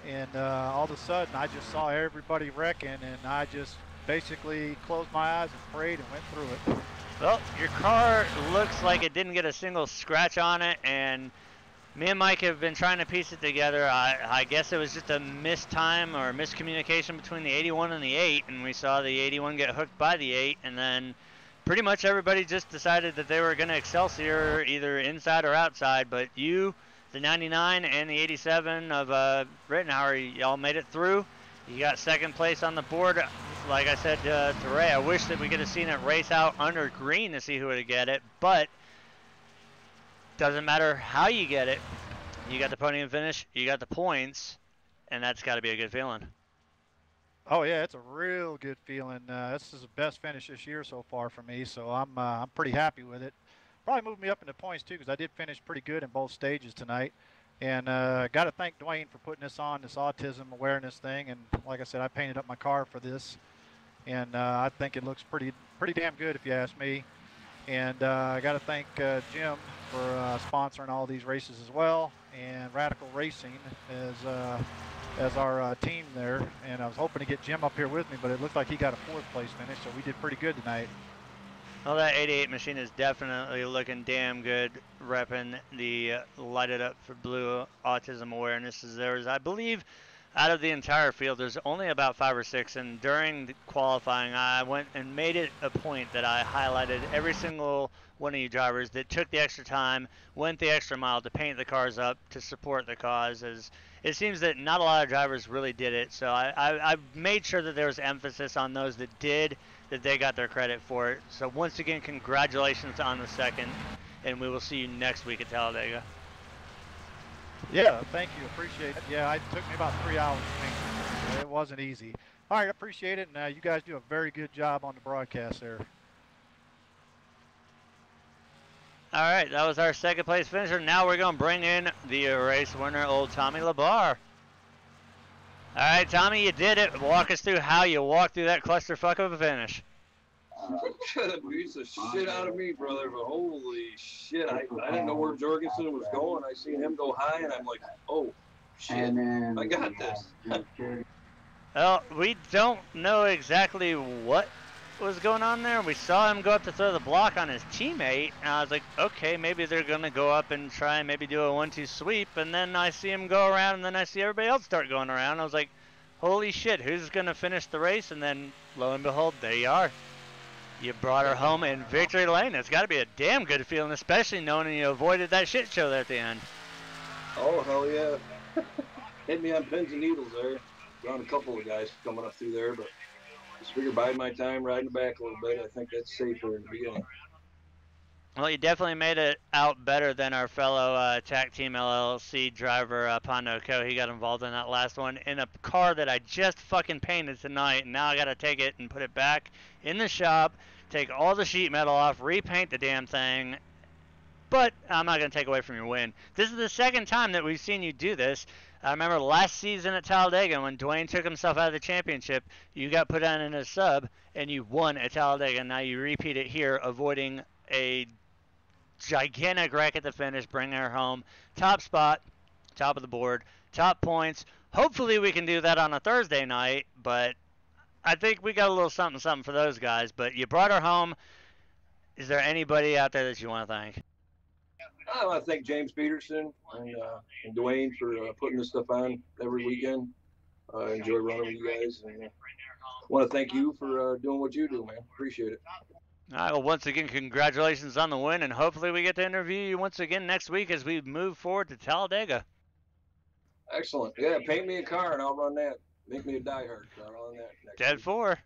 And all of a sudden, I just saw everybody wrecking, and I just basically closed my eyes and prayed and went through it. Well, your car looks like it didn't get a single scratch on it, and me and Mike have been trying to piece it together. I guess it was just a mistime or miscommunication between the 81 and the 8, and we saw the 81 get hooked by the 8, and then pretty much everybody just decided that they were going to Excelsior either inside or outside, but you, the 99 and the 87 of Rittenhauer, y'all made it through. You got 2nd place on the board. Like I said to Ray, I wish that we could have seen it race out under green to see who would get it, but doesn't matter how you get it. You got the podium finish, you got the points, and that's got to be a good feeling. Oh yeah, it's a real good feeling. This is the best finish this year so far for me, so I'm pretty happy with it. Probably moved me up into points too, because I did finish pretty good in both stages tonight. And got to thank Duane for putting this on, this autism awareness thing. And like I said, I painted up my car for this, and I think it looks pretty damn good if you ask me. And I got to thank Jim for sponsoring all these races as well, and Radical Racing as our team there. And I was hoping to get Jim up here with me, but it looked like he got a 4th place finish, so we did pretty good tonight. Well, that 88 machine is definitely looking damn good, repping the lighted up for blue autism awareness. There's, I believe, out of the entire field, there's only about 5 or 6, and during the qualifying, I went and made it a point that I highlighted every single one of you drivers that took the extra time, went the extra mile to paint the cars up to support the cause. As it seems that not a lot of drivers really did it, so I made sure that there was emphasis on those that did, that they got their credit for it. So once again, congratulations on the 2nd, and we will see you next week at Talladega. Yeah, thank you, appreciate it. Yeah, it took me about 3 hours to paint, so it wasn't easy. All right, I appreciate it, and you guys do a very good job on the broadcast there. All right, that was our 2nd place finisher. Now we're going to bring in the race winner, old Tommy LaBar. All right, Tommy, you did it. Walk us through how you walked through that clusterfuck of a finish. That beats the shit out of me, brother, but holy shit. I didn't know where Jorgensen was going. I seen him go high, and I'm like, oh, shit, I got this. Well, we don't know exactly what was going on there. We saw him go up to throw the block on his teammate, and I was like, okay, maybe they're going to go up and try and maybe do a 1-2 sweep, and then I see him go around, and then I see everybody else start going around. I was like, holy shit, who's going to finish the race? And then, lo and behold, there you are. You brought her home in victory lane. It's got to be a damn good feeling, especially knowing you avoided that shit show there at the end. Oh, hell yeah. Hit me on pins and needles there. Found a couple of guys coming up through there, but just figured bide my time, riding back a little bit. I think that's safer in the beginning. Well, you definitely made it out better than our fellow TAC Team LLC driver, Pondo. He got involved in that last one in a car that I just fucking painted tonight, and now I got to take it and put it back in the shop, take all the sheet metal off, repaint the damn thing. But I'm not going to take away from your win. This is the second time that we've seen you do this. I remember last season at Talladega when Duane took himself out of the championship, you got put on in a sub, and you won at Talladega. Now you repeat it here, avoiding a gigantic wreck at the finish, bringing her home. Top spot, top of the board, top points. Hopefully we can do that on a Thursday night, but I think we got a little something for those guys. But you brought her home. Is there anybody out there that you want to thank? I want to thank James Peterson and Duane for putting this stuff on every weekend. I enjoy running with you guys. And I want to thank you for doing what you do, man. Appreciate it. All right, well, once again, congratulations on the win, and hopefully we get to interview you once again next week as we move forward to Talladega. Excellent. Yeah, paint me a car, and I'll run that. Make me a diehard. I'll run that next Dead week. 4.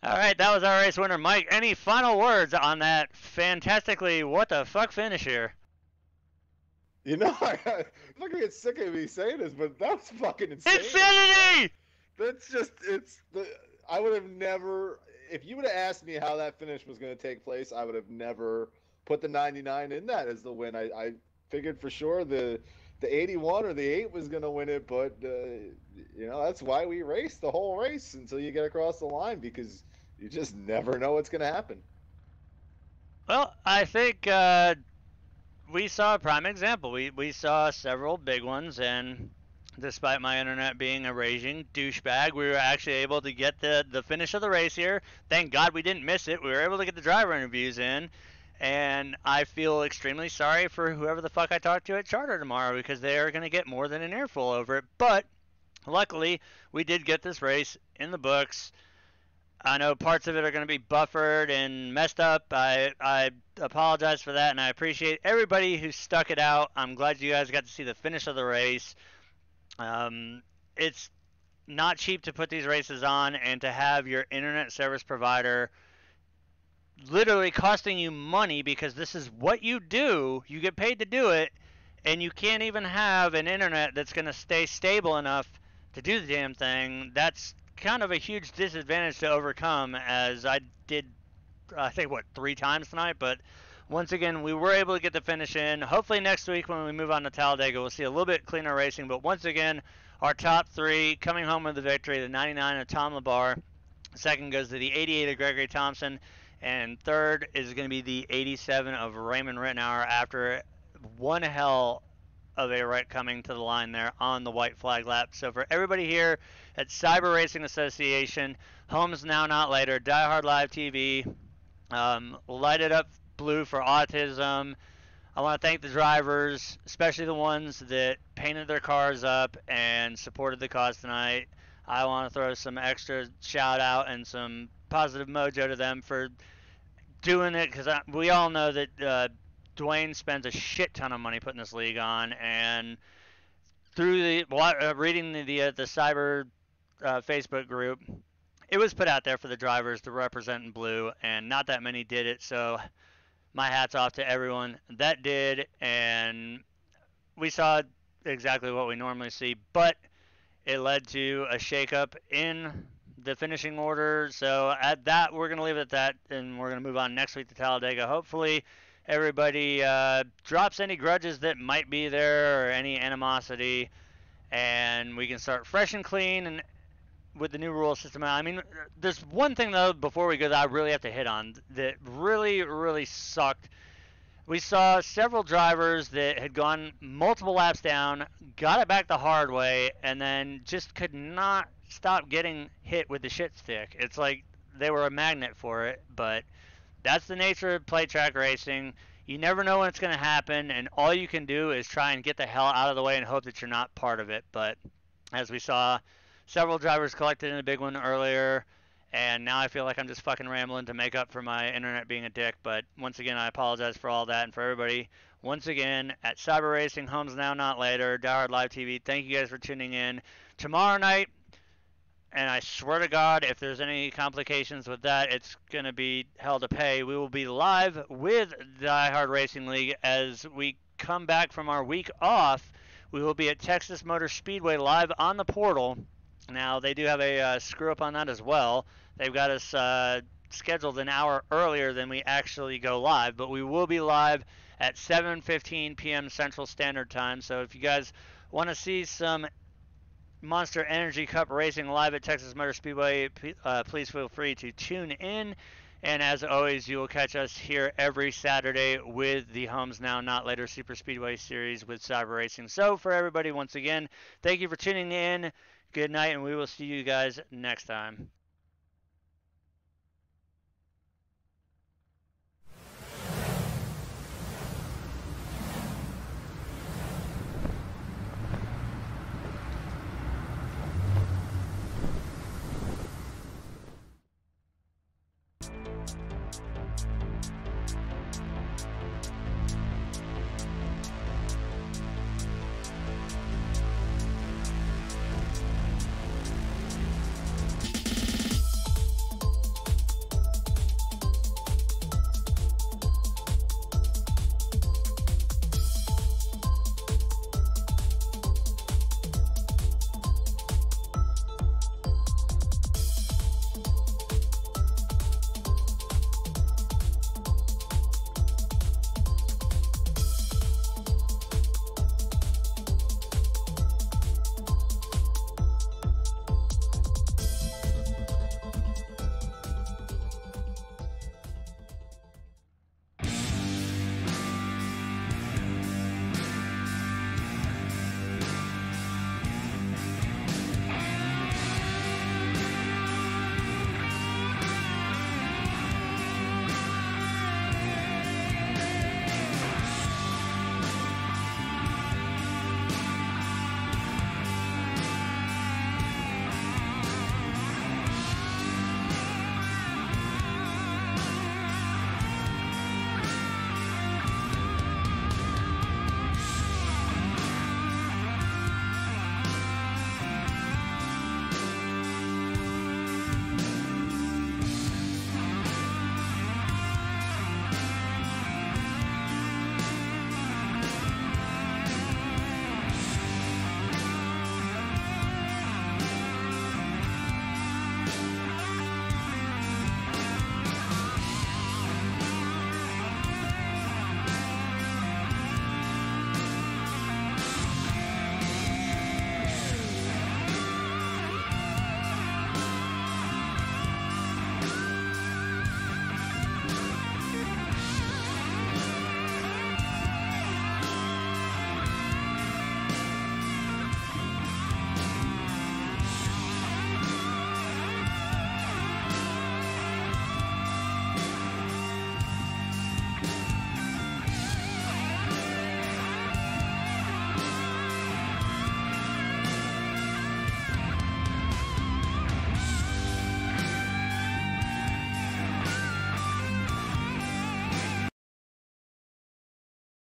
All right, that was our race winner, Mike. Any final words on that fantastically what the fuck finish here? You know, I'm not gonna get sick of me saying this, but that's fucking insane. Insanity! That's just, I would have never, if you would have asked me how that finish was going to take place, I would have never put the 99 in that as the win. I figured for sure the 81 or the 8 was going to win it, but, you know, that's why we race the whole race until you get across the line, because you just never know what's going to happen. Well, I think we saw a prime example. We saw several big ones, and despite my internet being a raging douchebag, we were actually able to get the finish of the race here. Thank God we didn't miss it. We were able to get the driver interviews in, and I feel extremely sorry for whoever the fuck I talk to at Charter tomorrow, because they are going to get more than an earful over it. But luckily, we did get this race in the books. I know parts of it are going to be buffered and messed up. I apologize for that, and I appreciate everybody who stuck it out. I'm glad you guys got to see the finish of the race. It's not cheap to put these races on, and to have your internet service provider literally costing you money because this is what you do. You get paid to do it, and you can't even have an internet that's going to stay stable enough to do the damn thing. That's kind of a huge disadvantage to overcome, as I did, I think, 3 times tonight. But once again, we were able to get the finish in. Hopefully next week when we move on to Talladega, we'll see a little bit cleaner racing. But once again, our top 3 coming home with the victory: the 99 of Tom LaBar, second goes to the 88 of Gregory Thompson, and third is going to be the 87 of Raymond Rittenhauer, after one hell of a wreck coming to the line there on the white flag lap. So for everybody here at Cyber Racing Association, Homes Now Not Later, Die Hard Live TV, Light It Up Blue for Autism, I want to thank the drivers, especially the ones that painted their cars up and supported the cause tonight. I want to throw some extra shout out and some positive mojo to them for doing it, because we all know that Duane spends a shit ton of money putting this league on, and through the reading the Cyber Facebook group, it was put out there for the drivers to represent in blue, and not that many did it. So my hat's off to everyone that did, and we saw exactly what we normally see, but it led to a shakeup in the finishing order. So at that, we're going to leave it at that, and we're going to move on next week to Talladega. Hopefully everybody drops any grudges that might be there or any animosity, and we can start fresh and clean and with the new rule system. I mean, there's one thing though before we go that I really have to hit on that really sucked. We saw several drivers that had gone multiple laps down, got it back the hard way, and then just could not stop getting hit with the shit stick. It's like they were a magnet for it, but that's the nature of plate track racing. You never know when it's going to happen, and all you can do is try and get the hell out of the way and hope that you're not part of it. But as we saw, several drivers collected in a big one earlier, and now I feel like I'm just fucking rambling to make up for my internet being a dick. But once again, I apologize for all that, and for everybody, once again, at Cyber Racing, Homes Now Not Later, Diehard Live TV, thank you guys for tuning in. Tomorrow night, and I swear to God, if there's any complications with that, it's going to be hell to pay. We will be live with Die Hard Racing League as we come back from our week off. We will be at Texas Motor Speedway live on the portal. Now, they do have a screw-up on that as well. They've got us scheduled an hour earlier than we actually go live, but we will be live at 7:15 p.m. Central Standard Time. So if you guys want to see some Monster Energy Cup racing live at Texas Motor Speedway, please feel free to tune in. And as always, you will catch us here every Saturday with the Homes Now Not Later Super Speedway Series with Cyber Racing. So for everybody, once again, thank you for tuning in. Good night, and we will see you guys next time.